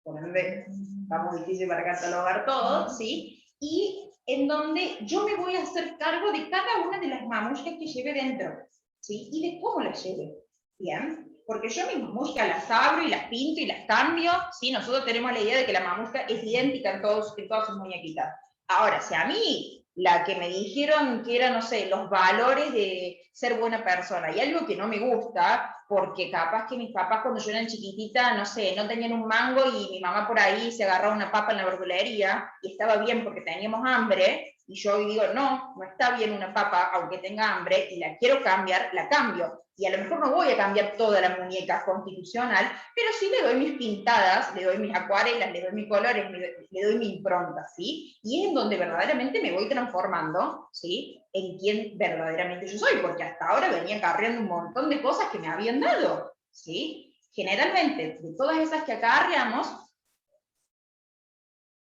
Speaker 1: por ende, estamos difícil para catalogar todo, ¿sí? Y en donde yo me voy a hacer cargo de cada una de las mamushkas que lleve dentro, ¿sí? Y de cómo las lleve, ¿bien? Porque yo mis mamushkas las abro y las pinto y las cambio, ¿sí? Nosotros tenemos la idea de que la mamushka es idéntica en todas sus muñequitas. Ahora, si a mí la que me dijeron que era, no sé, los valores de ser buena persona, y algo que no me gusta, porque capaz que mis papás cuando yo era chiquitita, no sé, no tenían un mango y mi mamá por ahí se agarraba una papa en la verdulería y estaba bien porque teníamos hambre, y yo hoy digo, no, no está bien una papa, aunque tenga hambre, y la quiero cambiar, la cambio. Y a lo mejor no voy a cambiar toda la muñeca constitucional, pero sí le doy mis pintadas, le doy mis acuarelas, le doy mis colores, le doy mi impronta, ¿sí? Y es en donde verdaderamente me voy transformando, ¿sí? En quien verdaderamente yo soy, porque hasta ahora venía acarreando un montón de cosas que me habían dado, ¿sí? Generalmente, de todas esas que acarreamos,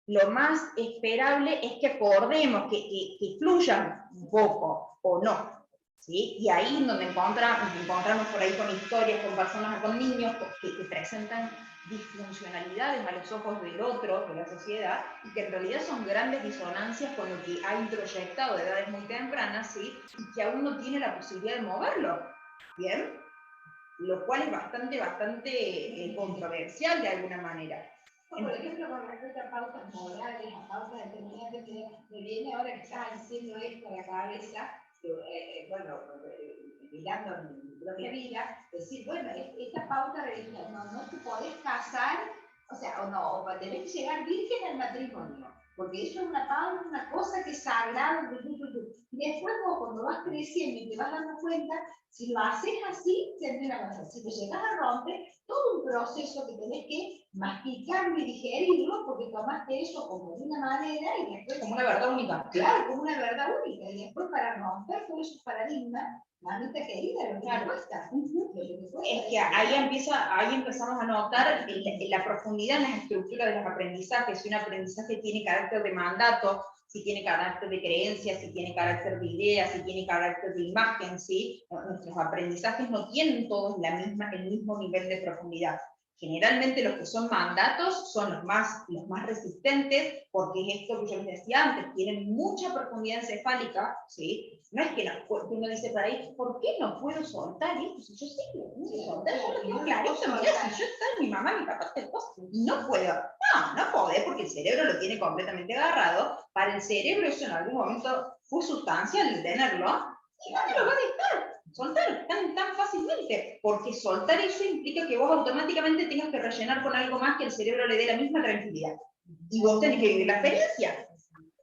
Speaker 1: lo más esperable es que acordemos, que fluyan un poco, o no, ¿sí? Y ahí es donde encontramos por ahí con historias, con personas, con niños que presentan disfuncionalidades a los ojos del otro, de la sociedad, y que en realidad son grandes disonancias con lo que ha introyectado de edades muy tempranas, ¿sí? Y que aún no tiene la posibilidad de moverlo, ¿bien? Lo cual es bastante controversial de alguna manera.
Speaker 2: Por ejemplo, con respecto a pautas morales, a pautas determinantes, me viene ahora que estás diciendo esto a la cabeza, bueno, mirando mi propia vida, decir, bueno, esta pauta religiosa, no te podés casar, o sea, o tenés que llegar virgen al matrimonio, porque eso es una pauta, una cosa que es sagrada, y después cuando vas creciendo y te vas dando cuenta, si lo haces así, se entiende una cosa, si te llegas a romper, todo un proceso que tenés que masticarlo y digerirlo, porque tomaste eso como de una manera y después...
Speaker 1: Como una verdad única.
Speaker 2: Claro, como una verdad única. Y después para romper todos esos paradigmas, mamita querida, lo que te cuesta.
Speaker 1: Es que ahí empezamos a notar la profundidad en las estructuras de los aprendizajes. Si un aprendizaje tiene carácter de mandato, si tiene carácter de creencia, si tiene carácter de idea, si tiene carácter de imagen, ¿sí? Nuestros aprendizajes no tienen todos el mismo nivel de profundidad. Generalmente los que son mandatos son los más resistentes, porque es esto que yo les decía antes, tienen mucha profundidad encefálica, ¿sí? No es que uno dice para ahí, ¿por qué no puedo soltar esto? Si yo sé que lo puedo soltar, yo lo tengo clarito, mira, si yo estoy mi mamá, mi papá, y no puedo. No podés, porque el cerebro lo tiene completamente agarrado. Para el cerebro eso en algún momento fue sustancial el tenerlo, y no te lo va a dejar soltar tan fácilmente, porque soltar eso implica que vos automáticamente tengas que rellenar con algo más que el cerebro le dé la misma tranquilidad. Y vos tenés que vivir la experiencia.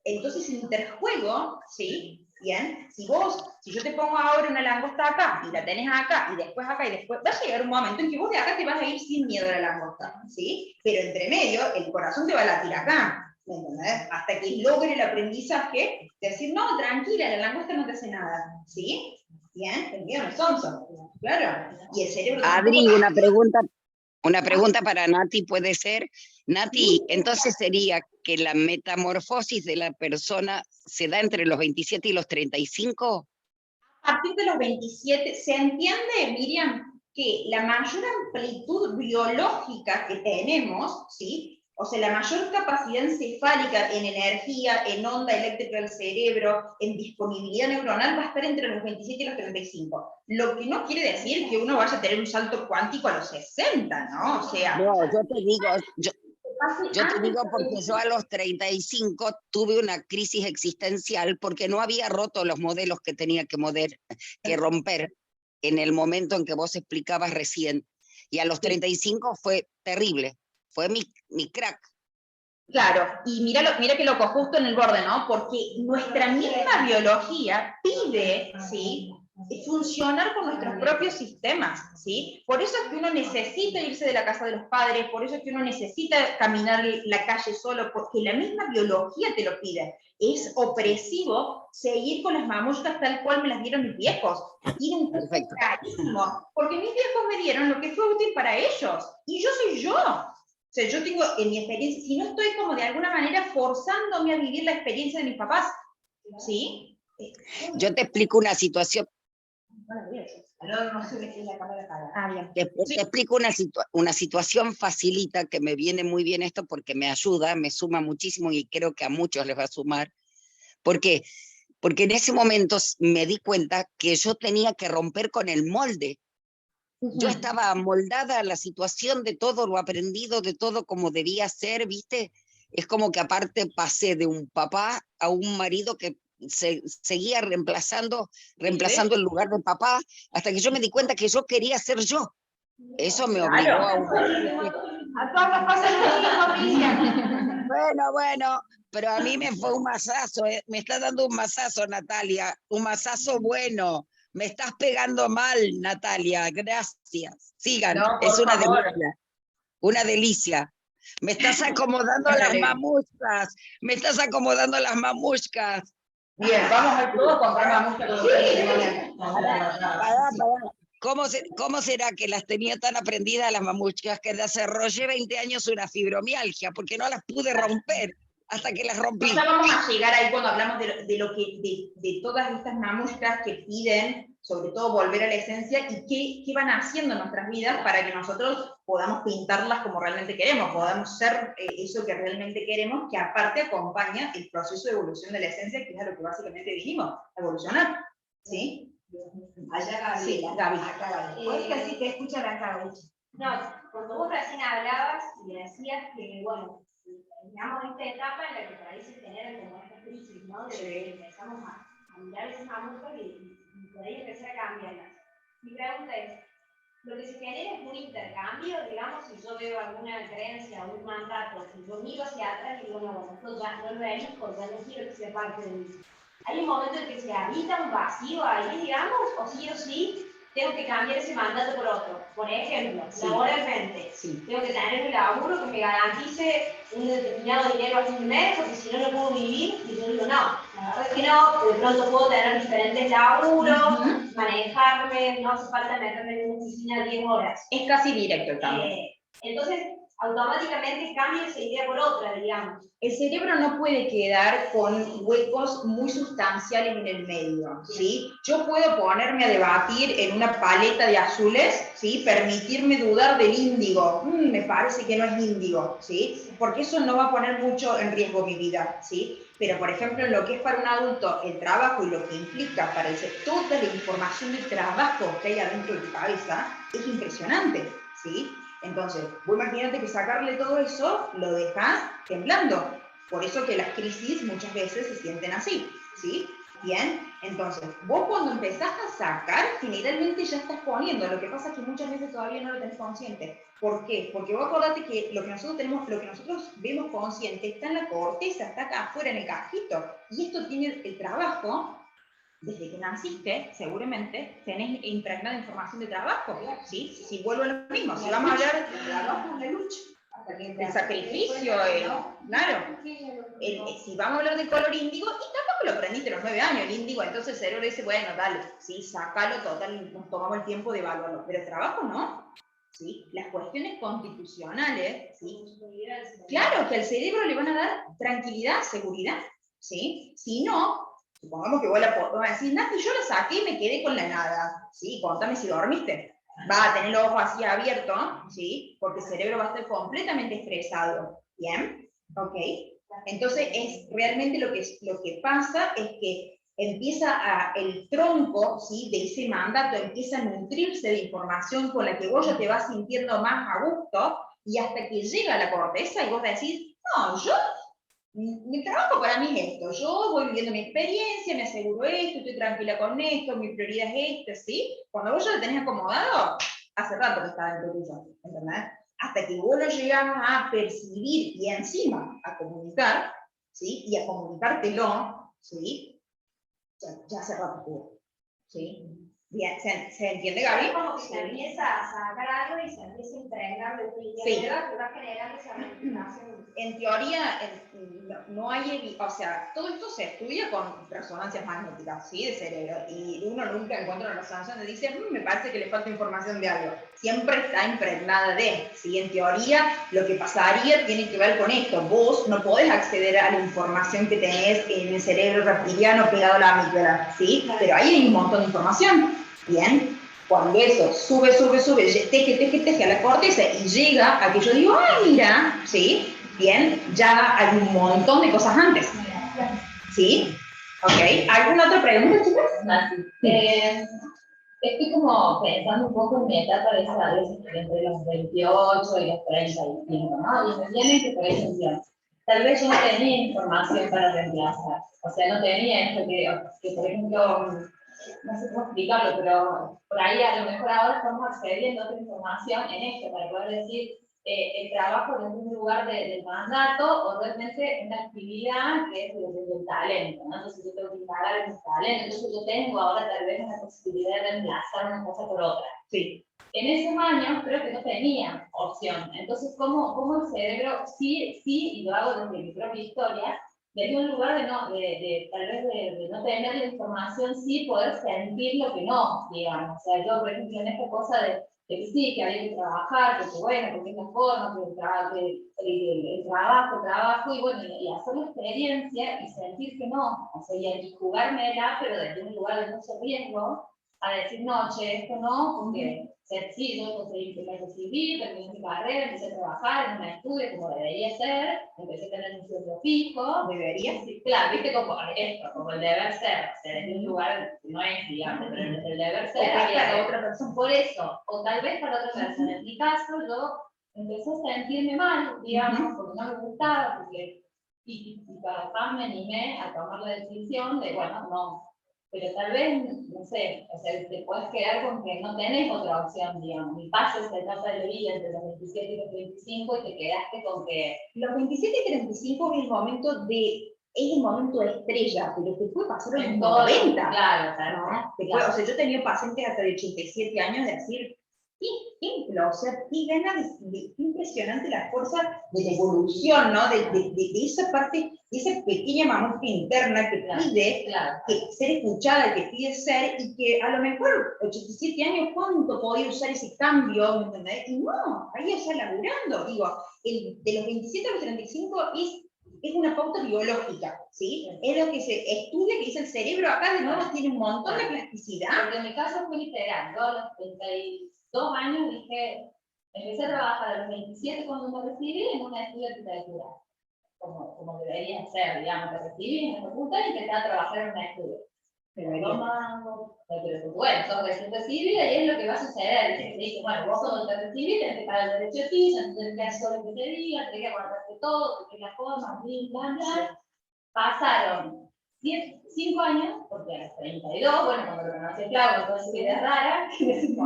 Speaker 1: Entonces, interjuego, ¿sí? Bien, si yo te pongo ahora una langosta acá, y la tenés acá, y después, va a llegar un momento en que vos de acá te vas a ir sin miedo a la langosta, ¿sí? Pero entre medio, el corazón te va a latir acá, ¿me entendés? Hasta que logre el aprendizaje de decir, no, tranquila, la langosta no te hace nada, ¿sí? Bien, el miedo no es sonso, claro. Y el cerebro...
Speaker 6: Adri, una pregunta para Nati, ¿puede ser? Nati, entonces sería que la metamorfosis de la persona se da entre los 27 y los 35?
Speaker 1: A partir de los 27, ¿se entiende, Miriam, que la mayor amplitud biológica que tenemos, ¿sí? O sea, la mayor capacidad encefálica en energía, en onda eléctrica del cerebro, en disponibilidad neuronal, va a estar entre los 27 y los 35. Lo que no quiere decir que uno vaya a tener un salto cuántico a los 60, ¿no? O sea...
Speaker 6: No, yo te digo porque yo a los 35 tuve una crisis existencial porque no había roto los modelos que tenía que romper en el momento en que vos explicabas recién. Y a los 35 fue terrible. Fue mi crack.
Speaker 1: Claro, y mira que loco, justo en el borde, ¿no? Porque nuestra misma biología pide, ¿sí?, funcionar con nuestros propios sistemas, ¿sí? Por eso es que uno necesita irse de la casa de los padres, por eso es que uno necesita caminar la calle solo, porque la misma biología te lo pide. Es opresivo seguir con las mamuscas tal cual me las dieron mis viejos. Tiene un peso carísimo, porque mis viejos me dieron lo que fue útil para ellos, y yo soy yo. O sea, yo tengo, en mi experiencia, si no estoy como de alguna manera forzándome a vivir la experiencia de mis papás, ¿sí?
Speaker 6: Yo te explico una situación. Te explico una situación facilita, que me viene muy bien esto porque me ayuda, me suma muchísimo y creo que a muchos les va a sumar. ¿Por qué? Porque en ese momento me di cuenta que yo tenía que romper con el molde. Yo estaba amoldada a la situación de todo lo aprendido, de todo como debía ser, ¿viste? Es como que aparte pasé de un papá a un marido que seguía reemplazando el lugar de papá, hasta que yo me di cuenta que yo quería ser yo. Eso me obligó a
Speaker 1: todos nos pasa lo mismo, Miriam.
Speaker 6: Bueno, pero a mí me fue un masazo, me está dando un masazo, Natalia, un masazo bueno. Me estás pegando mal, Natalia, gracias. Sigan,
Speaker 1: No,
Speaker 6: es
Speaker 1: por
Speaker 6: una
Speaker 1: favor.
Speaker 6: delicia, una delicia. Me estás acomodando las mamushkas, me estás acomodando las mamushkas.
Speaker 1: Bien, vamos a ir todos a comprar mamushka con
Speaker 6: Pará. ¿Cómo será que las tenía tan aprendidas las mamushkas que desarrollé 20 años una fibromialgia? Porque no las pude romper hasta que las rompí.
Speaker 1: Ya vamos a llegar ahí cuando hablamos de todas estas mamushkas que piden, sobre todo volver a la esencia, y qué van haciendo en nuestras vidas para que nosotros podamos pintarlas como realmente queremos, podamos ser eso que realmente queremos, que aparte acompaña el proceso de evolución de la esencia, que es a lo que básicamente vinimos, a evolucionar. ¿Sí?
Speaker 2: Allá Gaby.
Speaker 1: Sí, Gaby.
Speaker 2: Acá Gaby. Pues que así te escucha la Gaby.
Speaker 7: No, cuando vos recién hablabas y decías que, bueno, digamos esta etapa en la que por ahí se generan como estas crisis, ¿no? De que empezamos a mirar esas mamushkas y por ahí empezar a cambiarlas. Mi pregunta es, lo que se genera es un intercambio, digamos, si yo veo alguna creencia o un mandato, si yo miro hacia atrás y digo, no, bueno, esto ya no lo elijo, ya no quiero que sea parte de mí. ¿Hay un momento en que se habita un vacío ahí, digamos, o sí tengo que cambiar ese mandato por otro? Por ejemplo, laboralmente, tengo que tener un laburo que me garantice un determinado dinero al fin de mes, porque si no, no puedo vivir, y yo digo, no, la verdad es que no, de pronto puedo tener diferentes laburos, manejarme, no hace falta meterme en una oficina 10 horas.
Speaker 1: Es casi directo el cambio.
Speaker 7: Entonces, automáticamente cambia esa idea por otra, digamos.
Speaker 1: El cerebro no puede quedar con huecos muy sustanciales en el medio, ¿sí? Yo puedo ponerme a debatir en una paleta de azules, ¿sí? Permitirme dudar del índigo, me parece que no es índigo, ¿sí? Porque eso no va a poner mucho en riesgo mi vida, ¿sí? Pero, por ejemplo, en lo que es para un adulto el trabajo y lo que implica para toda la información de trabajo que hay adentro de tu cabeza, es impresionante, ¿sí? Entonces, vos imagínate que sacarle todo eso lo dejas temblando. Por eso que las crisis muchas veces se sienten así, ¿sí? Bien, entonces, vos cuando empezás a sacar, generalmente ya estás poniendo. Lo que pasa es que muchas veces todavía no lo tenés consciente. ¿Por qué? Porque vos acordate que lo que nosotros vemos consciente está en la corteza, está acá afuera en el cajito. Y esto tiene el trabajo. Desde que naciste, seguramente, tenés impregnada información de trabajo, ¿sí? Si vuelvo a lo mismo, si vamos a hablar de trabajo, una lucha, el sacrificio, claro. Si vamos a hablar del color índigo, y tampoco lo aprendiste a los 9 años, el índigo, entonces el cerebro dice, bueno, dale, sí, sácalo, total, nos tomamos el tiempo de evaluarlo, pero el trabajo no, ¿sí? Las cuestiones constitucionales, ¿sí? Claro, que al cerebro le van a dar tranquilidad, seguridad, ¿sí? Si no, supongamos que vos vas a decir, Nati, yo lo saqué y me quedé con la nada. Sí, contame si dormiste. Va a tener los ojos así abiertos, ¿sí? Porque el cerebro va a estar completamente estresado. ¿Bien? ¿Ok? Entonces, realmente lo que pasa es que empieza el tronco, ¿sí? De ese mandato, empieza a nutrirse de información con la que vos ya te vas sintiendo más a gusto, y hasta que llega a la corteza y vos decís, no, mi trabajo para mí es esto, yo voy viviendo mi experiencia, me aseguro esto, estoy tranquila con esto, mi prioridad es esta, ¿sí? Cuando vos ya lo tenés acomodado, hace rato que está dentro tuyo, ¿entendés? Hasta que vos lo llegas a percibir y encima a comunicar, ¿sí? Y a comunicártelo, ¿sí? Ya hace rato tuvo, ¿sí? Bien, ¿se entiende, Gaby?
Speaker 7: Es como que se empieza a sacar algo y se empieza a impregnar de tu idea, que va generando esa representación.
Speaker 1: En teoría, no hay, o sea, todo esto se estudia con resonancias magnéticas, ¿sí? De cerebro, y uno nunca encuentra una resonancia donde dice, me parece que le falta información de algo. Siempre está impregnada de, ¿sí? En teoría, lo que pasaría tiene que ver con esto. Vos no podés acceder a la información que tenés en el cerebro reptiliano pegado a la amígdala, ¿sí? Pero ahí hay un montón de información. Bien, cuando eso sube, teje a la corteza y llega a que yo digo, mira, ¿sí? Bien, ya hay un montón de cosas antes. ¿Sí? ¿Ok? ¿Alguna otra pregunta, chicas?
Speaker 3: Estoy como pensando un poco en mi etapa de desarrollo entre los 28 y los 35, ¿no? Y me viene que, por ejemplo, tal vez yo no tenía información para reemplazar. O sea, no tenía esto que por ejemplo, no sé cómo explicarlo, pero por ahí a lo mejor ahora estamos accediendo a otra información en esto para poder decir, el trabajo desde un lugar del mandato o realmente una actividad que es desde el talento, ¿no? Entonces yo tengo que indagar en mi talento, entonces yo tengo ahora tal vez una posibilidad de reemplazar una cosa por otra.
Speaker 1: Sí.
Speaker 3: En esos años creo que no tenía opción, entonces cómo el cerebro, sí, y lo hago desde mi propia historia, desde un lugar tal vez de no tener la información, sí poder sentir lo que no, digamos. O sea, yo, por ejemplo, en esta cosa de que sí, que había que trabajar, que bueno, porque es la forma, que el trabajo, y bueno, y hacer la experiencia y sentir que no, o sea, y jugármela, pero desde un lugar de mucho riesgo, a decir, no, che, esto no, porque sí, yo conseguí que me recibí, terminé mi carrera, empecé a trabajar en un estudio como debería ser, empecé a tener un sueldo fijo.
Speaker 1: ¿Debería?
Speaker 3: Sí, claro, viste como esto, como el deber ser, o sea, desde un lugar que no es, digamos, pero desde el deber ser.
Speaker 1: O
Speaker 3: había
Speaker 1: para
Speaker 3: que-
Speaker 1: otra persona.
Speaker 3: Por eso, o tal vez para otra persona. En mi caso, yo empecé a sentirme mal, digamos, porque no me gustaba, porque, y para más me animé a tomar la decisión de, bueno, no. Pero tal vez, no sé, o sea, te puedes quedar con que no tenés otra opción, digamos, y pasas esta etapa de la vida entre los 27 y los 25 y te quedaste con que...
Speaker 1: Los 27 y 35 es el momento estrella, pero te puede pasar en los 90.
Speaker 3: Claro,
Speaker 1: ¿No? O sea, yo he tenido pacientes hasta de 87 años de decir, o sea, qué ganas qué impresionante la fuerza de la evolución, ¿no? De esa parte, de esa pequeña mamufa interna que pide que ser escuchada, que pide ser, y que a lo mejor 87 años, ¿cuánto podía usar ese cambio? ¿Me entendés? Y no, ahí ya laburando, digo, de los 27 a los 35 es una pauta biológica, ¿sí? Es lo que se estudia, que dice el cerebro acá de nuevo tiene un montón de plasticidad.
Speaker 3: Porque en mi caso fue literal, yo a los 32 años dije, empecé a trabajar a los 27 cuando me recibí en un estudio de arquitectura, como debería ser, digamos, me recibí en la facultad y empecé a trabajar en un estudio. Pero bueno, sos recién recibida y es lo que va a suceder. Te dije, bueno, vos cuando te recibís, tenés que pagar el derecho de ti, tenés que hacer lo que te diga, tenés que guardarte todo, tenés la forma, bla, bla. Pasaron 5 años, porque a los 32, bueno, cuando lo conocí a Claudio, entonces que era rara, que me decía,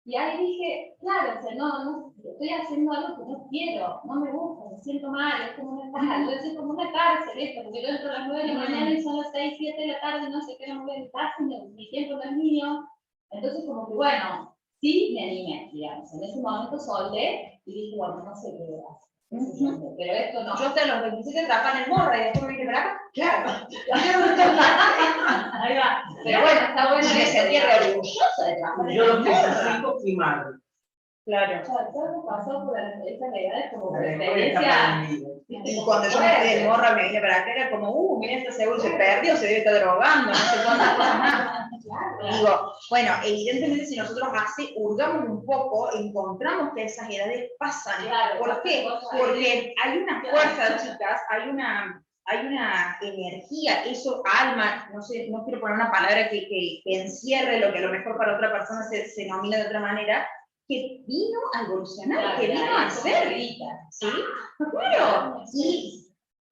Speaker 3: y ahí dije, claro, o sea, no, estoy haciendo algo que no quiero, no me gusta, me siento mal, es como es como una cárcel esto, porque yo entro a las 9 de la mañana y son las 6, 7 de la tarde, no sé qué, no me voy a mi casa, mi tiempo no es mío. Entonces, como que bueno, sí me animé, digamos, en ese momento solté y dije, bueno, no sé qué voy a hacer. Pero esto no.
Speaker 1: Yo hasta los 27 trabajaba en el morro y después me vine para acá. Claro.
Speaker 3: Ahí va. Pero bueno, está bueno.
Speaker 1: Y me sentía re orgullosa de trabajar en
Speaker 4: Yo
Speaker 1: el
Speaker 4: los
Speaker 1: morro.
Speaker 4: 25 fui madre.
Speaker 1: Claro.
Speaker 3: Todo pasó por esa edad como por
Speaker 4: La mejor etapa
Speaker 3: experiencia.
Speaker 4: de mi vida.
Speaker 1: Y cuando yo me fui del morro me vine para acá, era como, mira, este seguro se perdió, se debe estar drogando, no sé cuántas cosas más. Digo, bueno, evidentemente si nosotros hurgamos un poco, encontramos que esas edades pasan.
Speaker 3: Claro,
Speaker 1: ¿Por qué? Porque hay una fuerza, chicas, hay una energía, eso, alma, no sé, no quiero poner una palabra que encierre lo que a lo mejor para otra persona se denomina de otra manera, que vino a evolucionar, que vino a ser. ¿Sí? Claro.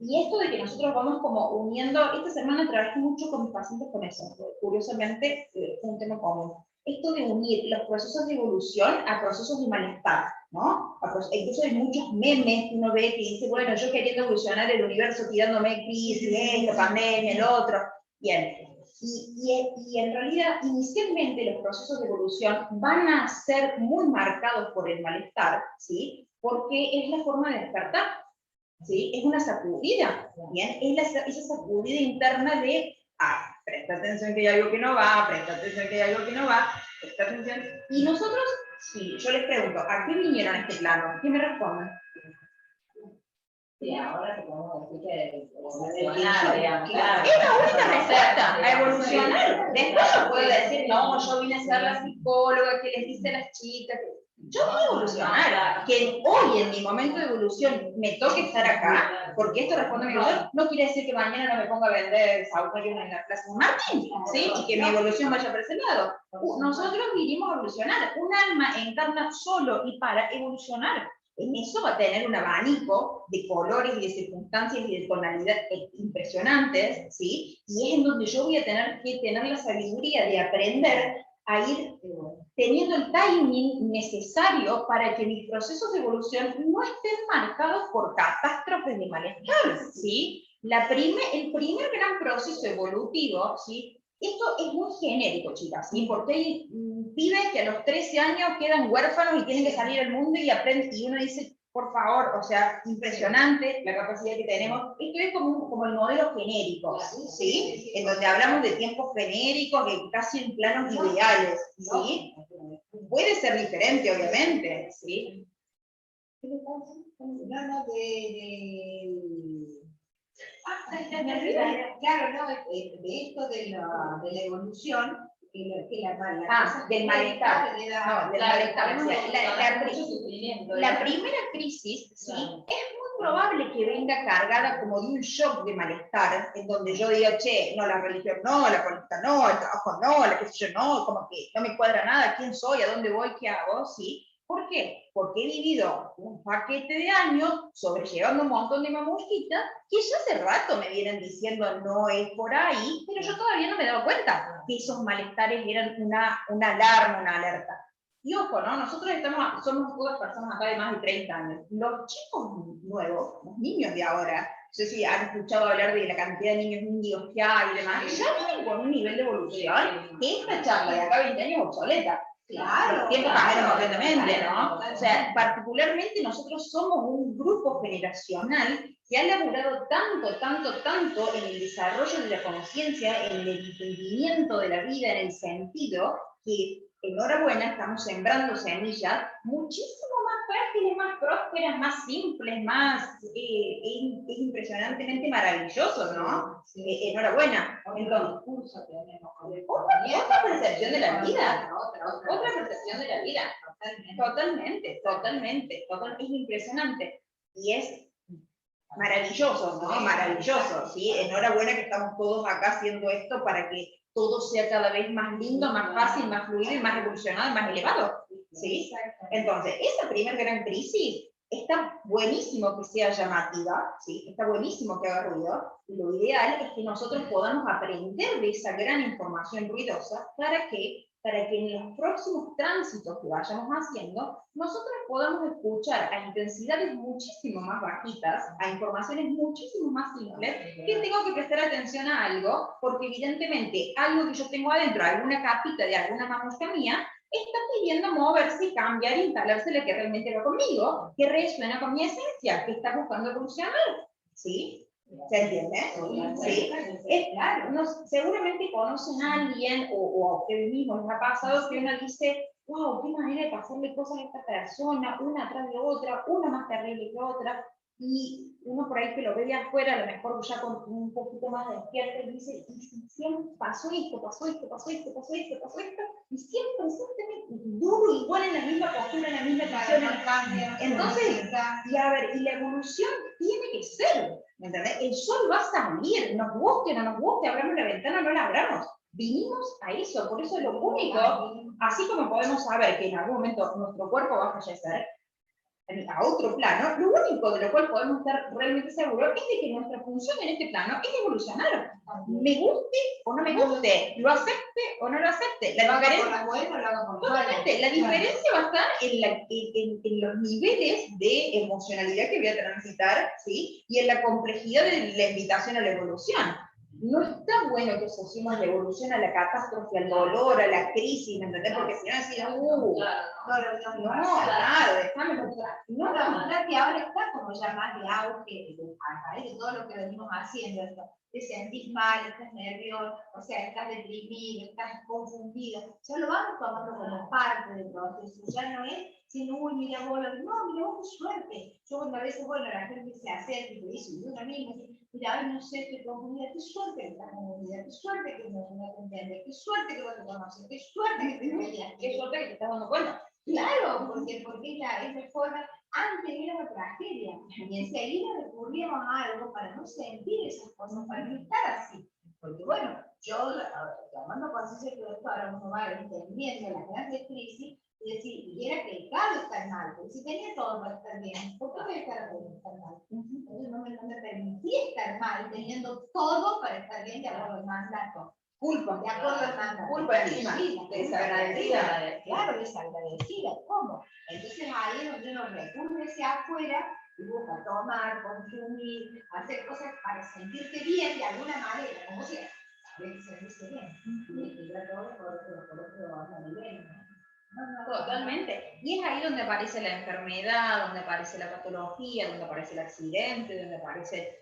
Speaker 1: Y esto de que nosotros vamos como uniendo, esta semana trabajé mucho con mis pacientes con eso, curiosamente fue un tema común. Esto de unir los procesos de evolución a procesos de malestar, ¿no? Incluso hay muchos memes que uno ve que dice, bueno, yo queriendo evolucionar el universo, tirándome crisis, esta pandemia, el otro. Bien. Y en realidad, inicialmente los procesos de evolución van a ser muy marcados por el malestar, ¿sí? Porque es la forma de despertar. ¿Sí? Es una sacudida, ¿bien? Es esa sacudida interna de, presta atención que hay algo que no va, presta atención que hay algo que no va, presta atención. Y nosotros, sí, yo les pregunto, ¿a qué vinieron a este plano? ¿Qué me responden?
Speaker 3: Sí, ahora te podemos decir que
Speaker 1: Claro, es una receta, a evolucionar. Después yo puedo decir, no, yo vine a ser la psicóloga que les dice a las chicas. Yo voy a evolucionar, que hoy en mi momento de evolución me toque estar acá, porque esto responde a mi evolución, no quiere decir que mañana no me ponga a vender sautorios en la Plaza San Martín, ¿sí? Y que mi evolución vaya para ese lado. Nosotros vinimos a evolucionar, un alma encarna solo y para evolucionar. En eso va a tener un abanico de colores y de circunstancias y de tonalidad impresionantes, ¿sí? Y es en donde yo voy a tener que tener la sabiduría de aprender a ir teniendo el timing necesario para que mis procesos de evolución no estén marcados por catástrofes de malestar, ¿sí? El primer gran proceso evolutivo, ¿sí? Esto es muy genérico, chicas, ¿sí? Porque hay pibes que a los 13 años quedan huérfanos y tienen que salir al mundo y aprenden, y uno dice, por favor, o sea, impresionante la capacidad que tenemos. Esto es como el modelo genérico, ¿sí? En donde hablamos de tiempos genéricos, casi en planos ideales, ¿sí? Puede ser diferente, obviamente, ¿sí?
Speaker 2: Claro, no, de esto de la evolución,
Speaker 1: del malestar. No, del malestar. La primera crisis, ¿sí? Es muy probable que venga cargada como de un shock de malestar, en donde yo diga, che, no, la religión no, la política no, el trabajo no, la qué sé yo no, como que no me cuadra nada, quién soy, a dónde voy, qué hago, ¿sí? ¿Por qué? Porque he vivido un paquete de años sobrellevando un montón de mamujitas que ya hace rato me vienen diciendo no es por ahí, pero yo todavía no me he dado cuenta que esos malestares eran una alarma, una alerta. Y ojo, ¿no? Nosotros somos todas personas acá de más de 30 años. Los chicos nuevos, los niños de ahora, no sé si han escuchado hablar de la cantidad de niños índigos que hay y demás, ya vienen con un nivel de evolución que esta charla de acá a 20 años es obsoleta. Claro, los tiempos cambiaron completamente, ¿no? O sea, particularmente nosotros somos un grupo generacional que ha laburado tanto en el desarrollo de la conciencia, en el entendimiento de la vida, en el sentido, que enhorabuena, estamos sembrando semillas muchísimo más fértiles, más prósperas, más simples, más, es impresionantemente maravilloso, ¿no? Enhorabuena. Entonces, otra percepción de la vida, otra percepción de la vida, totalmente, es impresionante, y es maravilloso, ¿no? Maravilloso, ¿sí? Enhorabuena que estamos todos acá haciendo esto para que todo sea cada vez más lindo, más fácil, más fluido y más evolucionado, más elevado, ¿sí? Entonces, esa primera gran crisis está buenísimo que sea llamativa, ¿sí? Está buenísimo que haga ruido, y lo ideal es que nosotros podamos aprender de esa gran información ruidosa para que en los próximos tránsitos que vayamos haciendo, nosotros podamos escuchar a intensidades muchísimo más bajitas, a informaciones muchísimo más simples, que tengo que prestar atención a algo, porque evidentemente algo que yo tengo adentro, alguna capita de alguna mamushka mía, está pidiendo moverse, cambiar, instalarse la que realmente va conmigo, que resuena con mi esencia, que está buscando evolucionar, ¿sí? ¿Se entiende? Sí. Claro, seguramente conocen a alguien, o a ustedes mismos les ha pasado, que uno dice, wow, qué manera de pasarle cosas a esta persona, una atrás de otra, una más terrible que otra, y uno por ahí que lo ve de afuera, a lo mejor ya con un poquito más despierto, y dice, y siempre pasó esto, y siempre duro, igual en la misma postura, en la misma posición. Entonces, y a ver, y la evolución tiene que ser, ¿me entendés? El sol va a salir, nos guste o no nos guste, abramos la ventana o no la abramos. Vinimos a eso, por eso es lo único, así como podemos saber que en algún momento nuestro cuerpo va a fallecer, a otro plano, lo único de lo cual podemos estar realmente seguros es de que nuestra función en este plano es evolucionar. Me guste o no me guste, lo acepte o no lo acepte. La diferencia va a estar en los niveles de emocionalidad que voy a transitar, ¿sí? Y en la complejidad de la invitación a la evolución. No está bueno que asociemos la evolución a la catástrofe, al dolor, a la crisis, ¿me entendés? Porque si no decimos, nada, déjame mostrar.
Speaker 2: No, la verdad que ahora está como ya más de auge, a raíz de todo lo que venimos haciendo, esto, te sentís mal, estás nervioso, o sea, estás deprimido, estás confundido, ya lo vamos tomando como parte del proceso, ya no es, sino, uy, mira vos, no, mira vos, qué suerte. Yo cuando a veces, bueno, la gente se acerca y te dice, y uno mismo, mira, ay, no sé, qué confundida, qué suerte que estás confundida, qué suerte que no te entiendes, qué suerte que no te conoces, qué suerte que te veías,
Speaker 1: qué suerte que te estás dando cuenta.
Speaker 2: Claro, porque es la forma, antes era una tragedia, y enseguida recurríamos a algo para no sentir esas cosas, para no estar así. Porque bueno, yo, tomando conciencia de todo esto, ahora uno va entendiendo las grandes crisis, y decir, y era que el Carlos está mal, porque si tenía todo para estar bien, ¿por qué voy a estar mal? Entonces no me permití estar mal, teniendo todo para estar bien, de acuerdo al mandato.
Speaker 1: Culpa.
Speaker 2: De acuerdo al mandato.
Speaker 1: Culpa encima.
Speaker 2: Sí,
Speaker 1: Desagradecida.
Speaker 2: Claro, desagradecida. ¿Cómo? Entonces ahí es donde uno recurre hacia afuera y busca tomar, consumir, hacer cosas para sentirte bien de alguna manera, como sea. Saber sentirse bien. Y ya todo por otro nivel.
Speaker 1: Totalmente. Y es ahí donde aparece la enfermedad, donde aparece la patología, donde aparece el accidente, donde aparece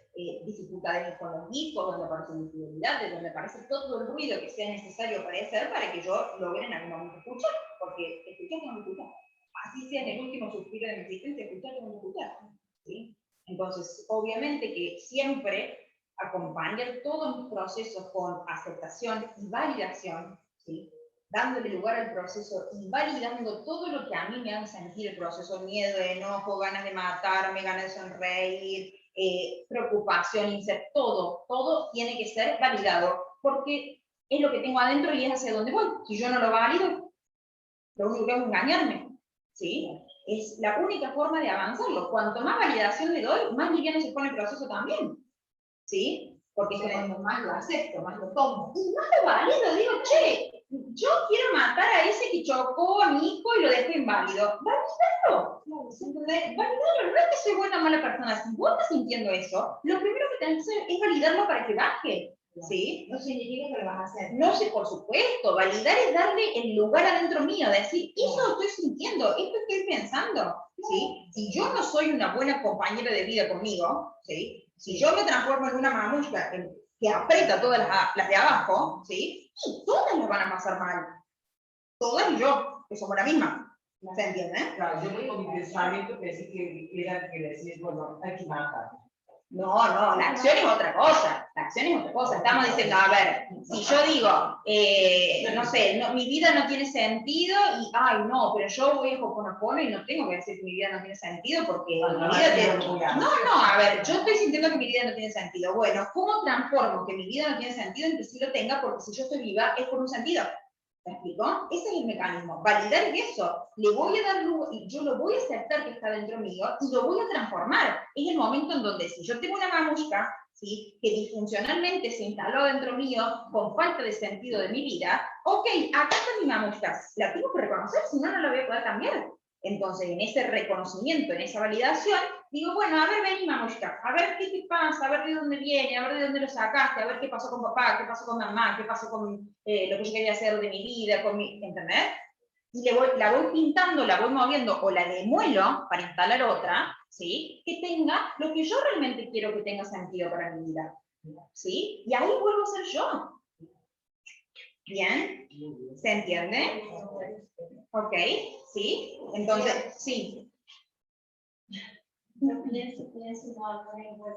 Speaker 1: dificultades con los hijos, donde aparecen infidelidades, donde aparece todo el ruido que sea necesario para hacer para que yo logre en algún momento escuchar, porque escuchar tengo que escuchar. Así sea en el último suspiro de mi existencia, escuchar tengo que escuchar. ¿Sí? Entonces, obviamente que siempre acompañar todos mis procesos con aceptación y validación, ¿sí? Dándole lugar al proceso y validando todo lo que a mí me hace sentir el proceso: miedo, enojo, ganas de matarme, ganas de sonreír, preocupación, todo tiene que ser validado, porque es lo que tengo adentro y es hacia dónde voy. Si yo no lo valido, lo único que hago es engañarme, ¿sí? Es la única forma de avanzarlo. Cuanto más validación le doy, más liviano se pone el proceso también, ¿sí? Porque es
Speaker 2: Cuando más lo acepto, más lo tomo.
Speaker 1: y más lo valido, digo, che, yo quiero matar a ese que chocó a mi hijo y lo dejó inválido. Validarlo. ¿Entendés? Validarlo. No es que soy buena o mala persona. Si vos estás sintiendo eso, lo primero que tenés que hacer es validarlo para que baje. ¿Sí?
Speaker 2: No significa que lo vas a hacer.
Speaker 1: No sé, por supuesto. Validar es darle el lugar adentro mío, decir, eso lo estoy sintiendo, esto estoy pensando. ¿Sí? Si yo no soy una buena compañera de vida conmigo, ¿sí? Si yo me transformo en una mamushka que aprieta todas las de abajo, ¿sí? Y todas las van a pasar mal. Todas y yo, que somos la misma. ¿Se entiende?
Speaker 4: Claro, yo tengo mi pensamiento que sí que era que decir, bueno, hay que matar.
Speaker 1: No, la acción es otra cosa. La acción es otra cosa. Estamos diciendo, a ver, si yo digo, no sé, mi vida no tiene sentido y, ay, no, pero yo voy a Ho'oponopono y no tengo que decir que mi vida no tiene sentido porque mi vida tiene... No, a ver, yo estoy sintiendo que mi vida no tiene sentido. Bueno, ¿cómo transformo que mi vida no tiene sentido en que sí lo tenga? Porque si yo estoy viva es por un sentido. ¿Me explicó? Ese es el mecanismo. Validar eso. Le voy a dar luz y yo lo voy a aceptar que está dentro mío y lo voy a transformar. Es el momento en donde si yo tengo una mamushka, ¿sí? Que disfuncionalmente se instaló dentro mío con falta de sentido de mi vida, ok, acá está mi mamushka. La tengo que reconocer, si no, no la voy a poder cambiar. Entonces, en ese reconocimiento, en esa validación, digo, bueno, a ver, vení, mamushka, a ver qué te pasa, a ver de dónde viene, a ver de dónde lo sacaste, a ver qué pasó con papá, qué pasó con mamá, qué pasó con lo que yo quería hacer de mi vida, con mi, ¿entendés? Y la voy pintando, la voy moviendo o la demuelo para instalar otra, ¿sí? Que tenga lo que yo realmente quiero que tenga sentido para mi vida, ¿sí? Y ahí vuelvo a ser yo. ¿Bien? ¿Se entiende? Ok, ¿sí? Entonces, sí.
Speaker 7: Yo pienso no, por ejemplo,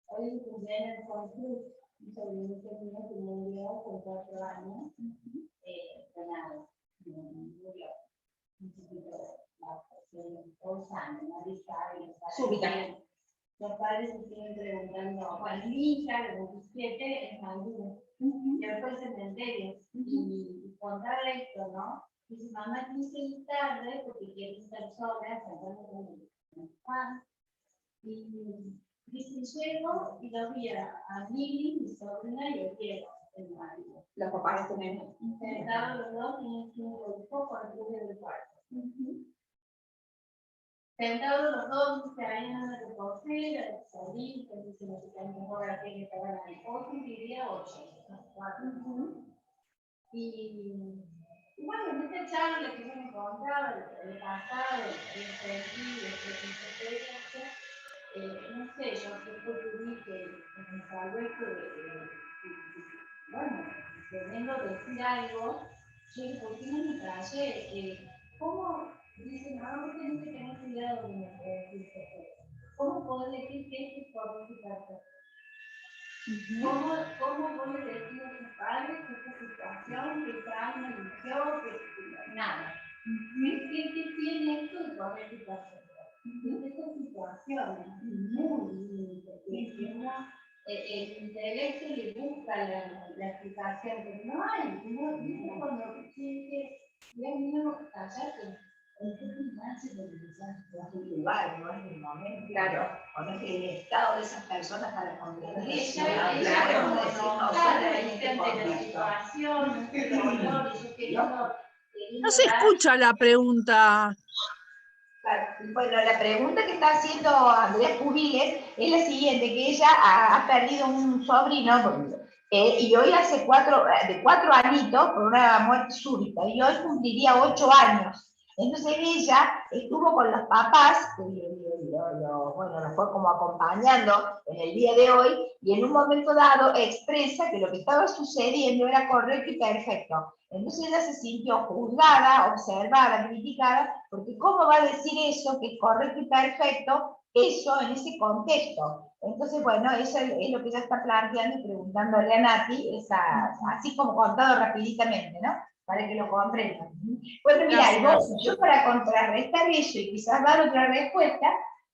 Speaker 7: hoy en cumpleaños de Juan Cruz, un sobrino que tenía un día con 4 años, ganado, murió.
Speaker 1: Súbita.
Speaker 7: Los padres se siguen preguntando, bueno, mi hija de 27 es madura, pero fue al cementerio, y contarle esto, ¿no? Y su mamá quise ir tarde porque quiere estar sola, sentando con el pan. Y dice, llego y lo vi a Mili, mi sobrina, y el Diego, el marido.
Speaker 1: Los papás de tenemos.
Speaker 7: Sentados los dos en un grupo con el rubio del cuarto. Sentados los dos, se habían de recoger, a salir, entonces se nos quedan mejor a que estaban ahí. 8 y diría 8, 4. Y bueno, en esta charla que yo me contaba, de pasado, de sentido, de experiencia, no sé, yo después vi que me salvó esto bueno, teniendo decir algo, yo dije, ¿por qué no me traje? ¿Cómo? Dicen, no tenés que tener cuidado de lo que decís. ¿Cómo podés decir que esto es por música? ¿Cómo podés decir a tus padres que esta situación, que esta alma eligió, que nada? ¿Qué tiene esto de por situación? Esta situación muy límite, que uno, el intelecto le busca la explicación, pero no hay. Uno cuando dice, Dios mío, callate.
Speaker 2: Es un lugar, no es el momento. Claro, conoce el estado de esas personas para comprender eso.
Speaker 3: Ella
Speaker 2: Claro,
Speaker 3: como
Speaker 2: decir, no,
Speaker 3: notar la
Speaker 2: solamente
Speaker 3: existencia de la
Speaker 2: conflicto.
Speaker 3: situación, el dolor, y yo queriendo
Speaker 8: No se escucha la pregunta.
Speaker 2: Claro. Bueno, la pregunta que está haciendo Andrea Cubiles es la siguiente, que ella ha perdido un sobrino y hoy hace de 4 añitos por una muerte súbita y hoy cumpliría 8 años. Entonces ella estuvo con los papás, bueno, los fue como acompañando en el día de hoy y en un momento dado expresa que lo que estaba sucediendo era correcto y perfecto. Entonces ella se sintió juzgada, observada, criticada, porque ¿cómo va a decir eso, que es correcto y perfecto, eso en ese contexto? Entonces, bueno, eso es lo que ella está planteando y preguntándole a Nati, así como contado rapiditamente, ¿no? Para que lo comprendan. Bueno, mira, yo para contrarrestar eso y quizás dar otra respuesta,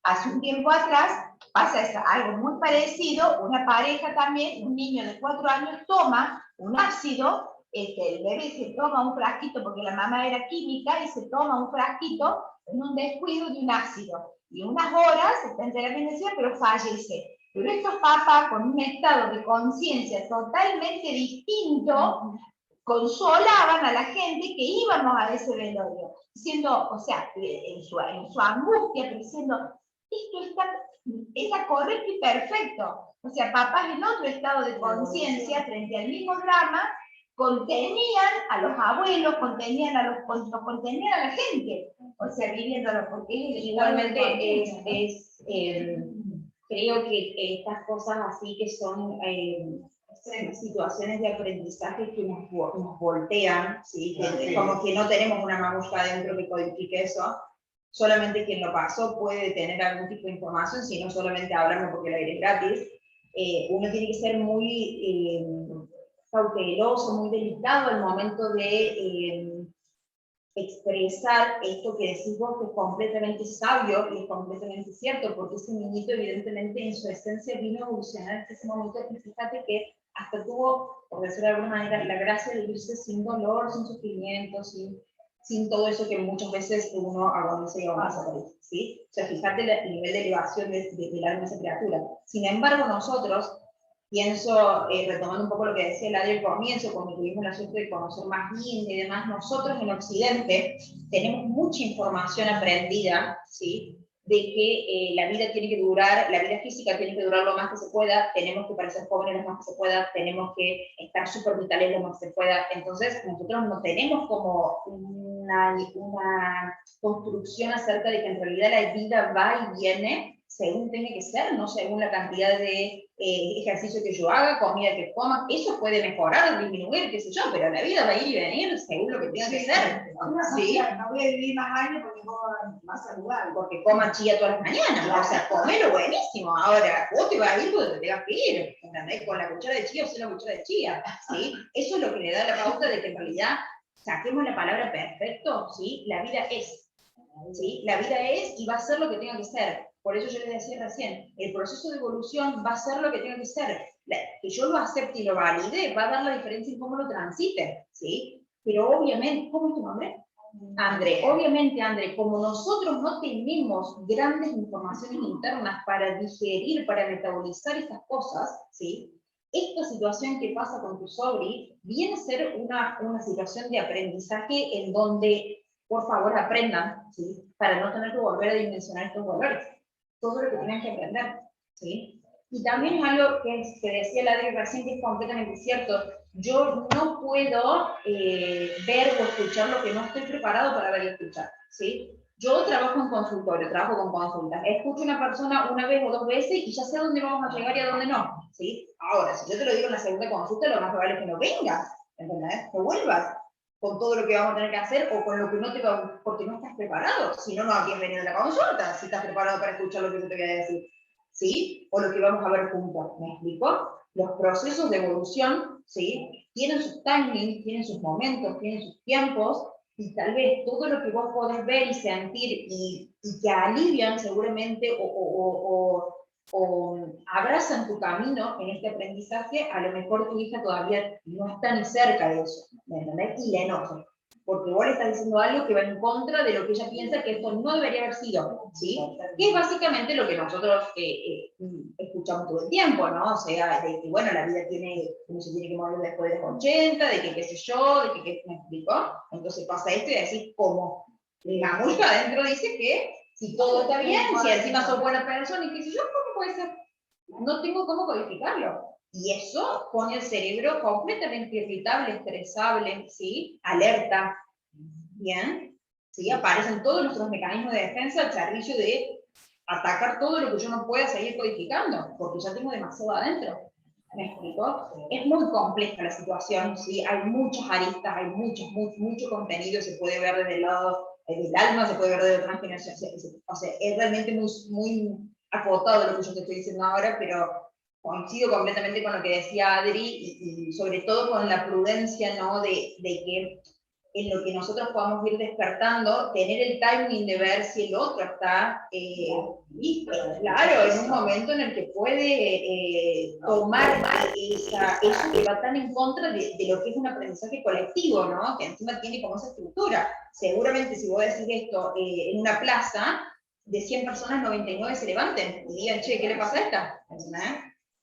Speaker 2: hace un tiempo atrás pasa algo muy parecido, una pareja también, un niño de 4 años toma un ácido, el bebé se toma un frasquito porque la mamá era química y se toma un frasquito en un descuido de un ácido. Y unas horas está en terapia intensiva, pero fallece. Pero estos papás, con un estado de conciencia totalmente distinto, consolaban a la gente que íbamos a ese velorio, diciendo, o sea, en su angustia, diciendo, esto está correcto y perfecto. O sea, papás en otro estado de conciencia frente al mismo drama, contenían a los abuelos, contenían a la gente, o sea, viviéndolo, porque
Speaker 1: igualmente creo que estas cosas así que son situaciones de aprendizaje que nos voltean, ¿sí? Que, como que no tenemos una mamushka adentro que codifique eso, solamente quien lo pasó puede tener algún tipo de información, si no solamente hablamos porque el aire es gratis. Uno tiene que ser muy cauteloso, muy delicado al momento de expresar esto que decís vos, que es completamente sabio y es completamente cierto, porque ese niñito evidentemente en su esencia vino a evolucionar hasta ese momento, y fíjate que hasta tuvo, por decirlo de alguna manera, la gracia de irse sin dolor, sin sufrimiento, sin todo eso que muchas veces uno agoniza y agoniza por eso, ¿sí? O sea, fíjate el nivel de elevación del alma de esa criatura. Sin embargo, nosotros, pienso, retomando un poco lo que decía el al comienzo, cuando tuvimos la suerte de conocer más bien y demás, nosotros en Occidente tenemos mucha información aprendida, ¿sí? De que la vida tiene que durar, la vida física tiene que durar lo más que se pueda, tenemos que parecer jóvenes lo más que se pueda, tenemos que estar súper vitales lo más que se pueda. Entonces, nosotros no tenemos como una construcción acerca de que en realidad la vida va y viene según tenga que ser, no según la cantidad de ejercicio que yo haga, comida que coma. Eso puede mejorar o disminuir, qué sé yo, pero la vida va a ir y venir según lo que tenga que ser.
Speaker 2: ¿Sí? No voy a vivir más años porque coma más saludable.
Speaker 1: Porque coma chía todas las mañanas, claro. O sea, comelo buenísimo. Ahora, vos te vas a ir porque te tengas que ir, ¿entendés? Con la cuchara de chía o sin la cuchara de chía, ¿sí? Eso es lo que le da la pauta de que en realidad saquemos la palabra perfecto, ¿sí? La vida es, ¿sí? La vida es y va a ser lo que tenga que ser. Por eso yo les decía recién, el proceso de evolución va a ser lo que tenga que ser. Que yo lo acepte y lo valide va a dar la diferencia en cómo lo transite, ¿sí? Pero obviamente, ¿cómo es tu nombre? André. Obviamente, André, como nosotros no tenemos grandes informaciones internas para digerir, para metabolizar estas cosas, ¿sí? Esta situación que pasa con tu sobri viene a ser una situación de aprendizaje en donde, por favor, aprendan, ¿sí? Para no tener que volver a dimensionar estos valores. Todo lo que tienen que aprender, ¿sí? Y también es algo que decía la Adri recién, que es completamente cierto. Yo no puedo ver o escuchar lo que no estoy preparado para ver y escuchar, ¿sí? Yo trabajo en consultorio, trabajo con consultas. Escucho a una persona una vez o dos veces y ya sé a dónde vamos a llegar y a dónde no, ¿sí? Ahora, si yo te lo digo en la segunda consulta, lo más probable es que no vengas, ¿entendés? Que vuelvas con todo lo que vamos a tener que hacer o con lo que no te va, porque no estás preparado. Si no, no habrías venido a la consulta, si estás preparado para escuchar lo que yo te voy a decir, ¿sí? O lo que vamos a ver juntos, ¿me explico? Los procesos de evolución, ¿sí? Tienen sus timings, tienen sus momentos, tienen sus tiempos, y tal vez todo lo que vos podés ver y sentir y que alivian seguramente o abrazan tu camino en este aprendizaje, a lo mejor tu hija todavía no está ni cerca de eso, ¿me entendés? Y le enoja. porque vos le estás diciendo algo que va en contra de lo que ella piensa que esto no debería haber sido, ¿sí? Que es básicamente lo que nosotros escuchamos todo el tiempo, ¿no? O sea, de que, bueno, la vida tiene, uno se tiene que morir después de los 80, de que qué sé yo, de que ¿me explico? Entonces pasa esto y decís, ¿cómo? La música adentro dice que si todo está bien, si encima sos buena persona y qué sé yo, ¿cómo puede ser? No tengo cómo codificarlo. Y eso pone el cerebro completamente irritable, estresable, ¿sí? Alerta. ¿Bien? ¿Sí? Aparecen todos nuestros mecanismos de defensa al servicio de atacar todo lo que yo no pueda seguir codificando, porque ya tengo demasiado adentro. ¿Me explico? Es muy compleja la situación, ¿sí? Hay muchas aristas, hay mucho contenido, se puede ver desde el lado del alma, se puede ver desde otras generaciones. O sea, es realmente muy acotado lo que yo te estoy diciendo ahora, pero coincido completamente con lo que decía Adri y sobre todo con la prudencia, ¿no? De que en lo que nosotros podamos ir despertando, tener el timing de ver si el otro está listo, claro, en un momento en el que puede tomar eso que va tan en contra de lo que es un aprendizaje colectivo, ¿no? Que encima tiene como esa estructura. Seguramente si vos decís esto en una plaza, de 100 personas, 99 se levanten y digan, che, ¿qué le pasa a esta?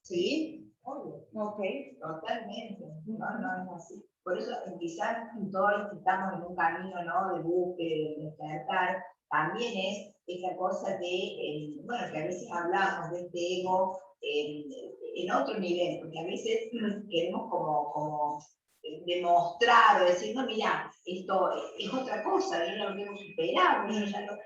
Speaker 1: ¿Sí? Ok.
Speaker 2: Totalmente. No es así. Por eso, quizás todos los que estamos en un camino, ¿no? De búsqueda, de despertar, también es esa cosa de, bueno, que a veces hablamos de este ego en otro nivel, porque a veces queremos como demostrar o decir, no, mira, esto es otra cosa, yo lo tengo superado, yo ya lo...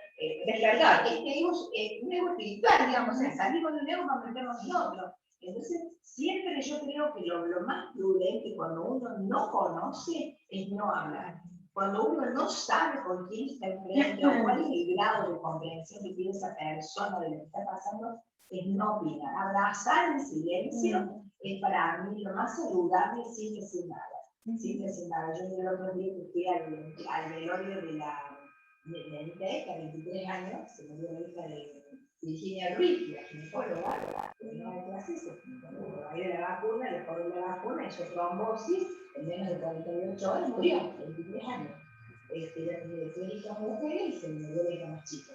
Speaker 2: despertar, este ego es un ego espiritual, digamos, o sea, salimos de un ego para meternos en otro. Entonces, siempre yo creo que lo más prudente cuando uno no conoce es no hablar. Cuando uno no sabe con quién está enfrente o cuál es el grado de comprensión que tiene esa persona de lo que está pasando, es no opinar. Abrazar en silencio es para mí lo más saludable sin decir nada. Sin decir nada. Yo el otro día que fui al velorio de mi hija, 23 años, se murió la hija de Virginia Ruiz, la ginecóloga, no hay clases, ahí de la vacuna, le ponen la vacuna, hizo trombosis, en menos de 48 horas murió, 23 años. Ella tiene 3 hijas mujeres y se me murió la hija más chica,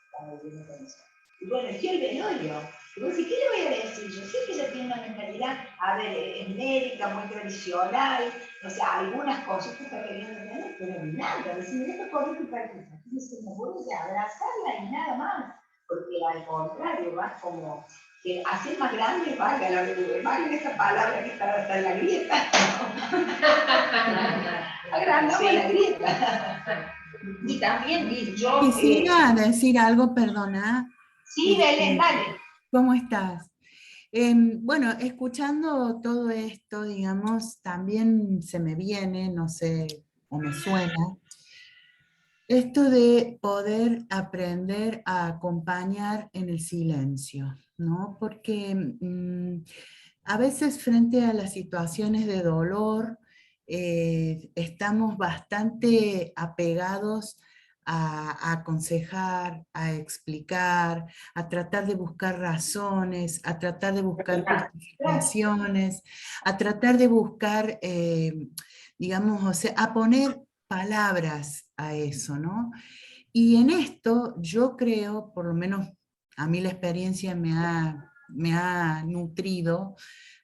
Speaker 2: estaba viviendo con eso. Y bueno, eligió el velorio. Y vos decís, ¿qué le voy a decir? Yo sé que ella tiene una mentalidad, a ver, es médica, muy tradicional, o sea, algunas cosas que está queriendo tener, pero nada, decir, esto con esto práctica. Y se me ocurre de abrazarla y nada más. Porque al contrario, vas como que hacer más grande, valga esta palabra que está en la grieta. Agrandamos la grieta.
Speaker 1: Y también, y yo...
Speaker 9: Quisiera decir algo, perdona.
Speaker 2: Sí, Belén, dale.
Speaker 9: ¿Cómo estás? Bueno, escuchando todo esto, digamos, también se me viene, no sé, o me suena, esto de poder aprender a acompañar en el silencio, ¿no? Porque a veces frente a las situaciones de dolor, estamos bastante apegados a aconsejar, a explicar, a tratar de buscar razones, a tratar de buscar justificaciones, a tratar de buscar, digamos, o sea, a poner palabras a eso, ¿no? Y en esto yo creo, por lo menos a mí la experiencia me ha nutrido,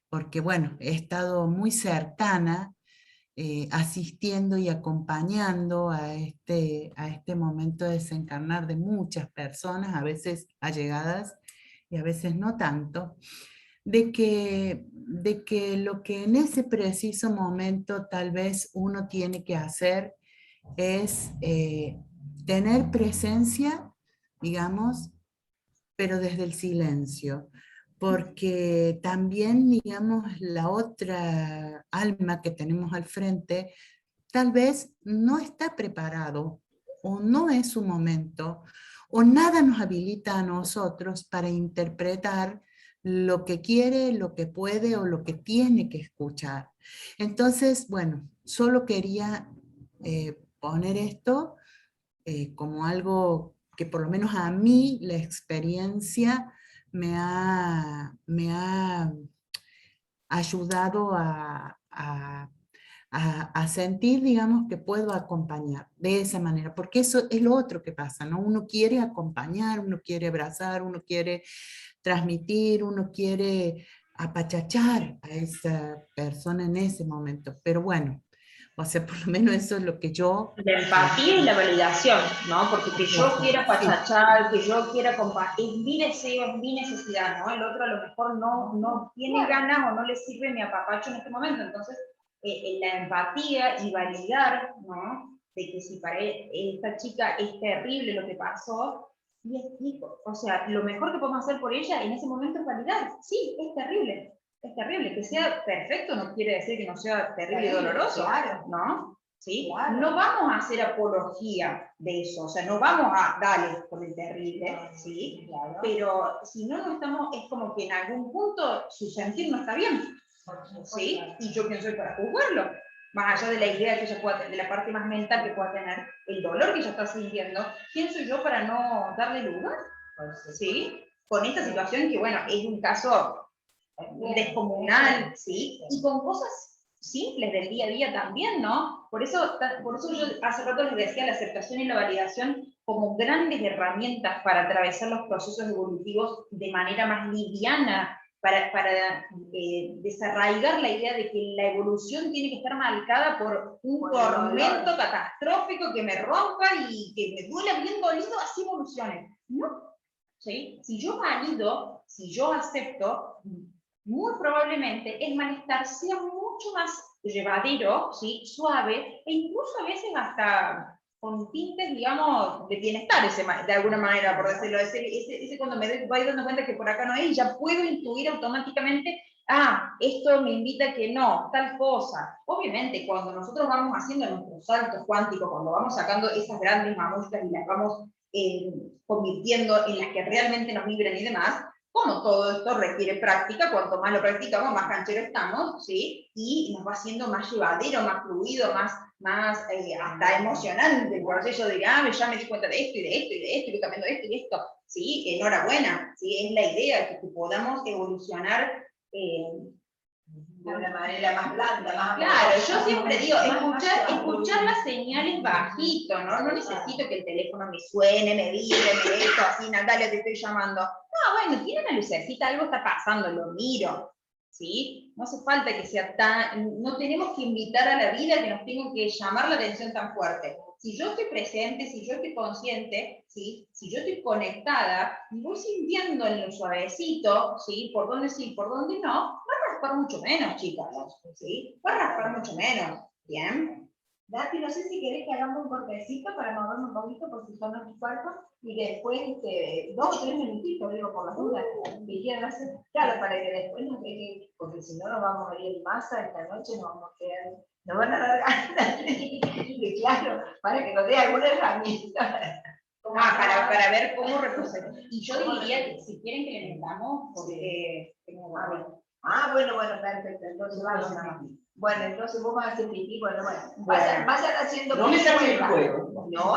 Speaker 9: porque bueno, he estado muy cercana asistiendo y acompañando a este momento de desencarnar de muchas personas, a veces allegadas y a veces no tanto, de que lo que en ese preciso momento tal vez uno tiene que hacer es tener presencia, digamos, pero desde el silencio, porque también, digamos, la otra alma que tenemos al frente tal vez no está preparado o no es su momento o nada nos habilita a nosotros para interpretar lo que quiere, lo que puede o lo que tiene que escuchar. Entonces, bueno, solo quería poner esto como algo que por lo menos a mí la experiencia me ha ayudado a a sentir, digamos, que puedo acompañar de esa manera, porque eso es lo otro que pasa, ¿no? Uno quiere acompañar, uno quiere abrazar, uno quiere transmitir, uno quiere apachachar a esa persona en ese momento, pero bueno, o sea, por lo menos eso es lo que yo...
Speaker 1: La empatía y la validación, ¿no? Porque que yo quiera apachachar, que yo quiera compartir, es mi deseo, es mi necesidad, ¿no? El otro a lo mejor no tiene ganas o no le sirve mi apapacho en este momento, entonces la empatía y validar, ¿no? De que si para esta chica es terrible lo que pasó, o sea, lo mejor que podemos hacer por ella en ese momento es validar, sí, es terrible, que sea perfecto no quiere decir que no sea terrible y doloroso,
Speaker 2: claro.
Speaker 1: ¿no? ¿Sí?
Speaker 2: Claro.
Speaker 1: No vamos a hacer apología de eso, o sea, no vamos a darle por el terrible, ¿sí?
Speaker 2: Claro.
Speaker 1: Pero si no estamos, es como que en algún punto su sentir no está bien, ¿sí? Y yo quién soy para juzgarlo, más allá de la idea que ella pueda tener, de la parte más mental que pueda tener, el dolor que ella está sintiendo, ¿quién soy yo para no darle lugar? ¿Sí? Con esta situación que, bueno, es un caso descomunal, ¿sí? Y con cosas simples del día a día también, ¿no? Por eso yo hace rato les decía la aceptación y la validación como grandes herramientas para atravesar los procesos evolutivos de manera más liviana, para desarraigar la idea de que la evolución tiene que estar marcada por un tormento catastrófico que me rompa y que me duela bien dolido, así evolucione. No, ¿sí? Si yo valido, si yo acepto, muy probablemente el malestar sea mucho más llevadero, ¿sí? Suave, e incluso a veces hasta con tintes, digamos, de bienestar, de alguna manera, por decirlo, ese cuando me voy dando cuenta que por acá no es, ya puedo intuir automáticamente, esto me invita a que no, tal cosa. Obviamente, cuando nosotros vamos haciendo nuestros saltos cuánticos, cuando vamos sacando esas grandes mamushkas y las vamos convirtiendo en las que realmente nos vibran y demás, como todo esto requiere práctica, cuanto más lo practicamos, más canchero estamos, ¿sí? Y nos va haciendo más llevadero, más fluido, más hasta emocionante, por eso yo diría, ya me di cuenta de esto y de esto y de esto, y cambiando esto y esto, ¿sí? Enhorabuena, ¿sí? Es la idea, que podamos evolucionar
Speaker 2: de una manera más blanda, más
Speaker 1: claro, yo siempre digo, escuchar las señales bajito, ¿no? No necesito que el teléfono me suene, me vibre, me dé esto, así, Natalia, te estoy llamando. No, bueno, tiene una lucecita, algo está pasando, lo miro, ¿sí? No hace falta que sea no tenemos que invitar a la vida que nos tengan que llamar la atención tan fuerte. Si yo estoy presente, si yo estoy consciente, ¿sí? Si yo estoy conectada, y voy sintiendo en lo suavecito, ¿sí? Por dónde sí, por dónde no, va a raspar mucho menos, chicas, ¿sí? Va a raspar mucho menos, ¿bien?
Speaker 2: Nati, no sé si querés que hagamos un cortecito para movernos un poquito por si son nuestros cuerpos y que después, 2 o 3 minutitos, digo, por las dudas, que quieran hacer, claro, para que después nos deje, porque si no nos vamos a ir en masa esta noche, nos vamos a quedar, nos van a dar ganas, y claro, para que nos dé alguna herramienta.
Speaker 1: Para ver cómo retroceder. Y yo diría que si quieren que le metamos, porque tengo
Speaker 2: bueno, perfecto, entonces vamos a... Bueno, entonces vos vas a hacer pipí, bueno, vayan haciendo...
Speaker 4: No me saquen el juego.
Speaker 2: No.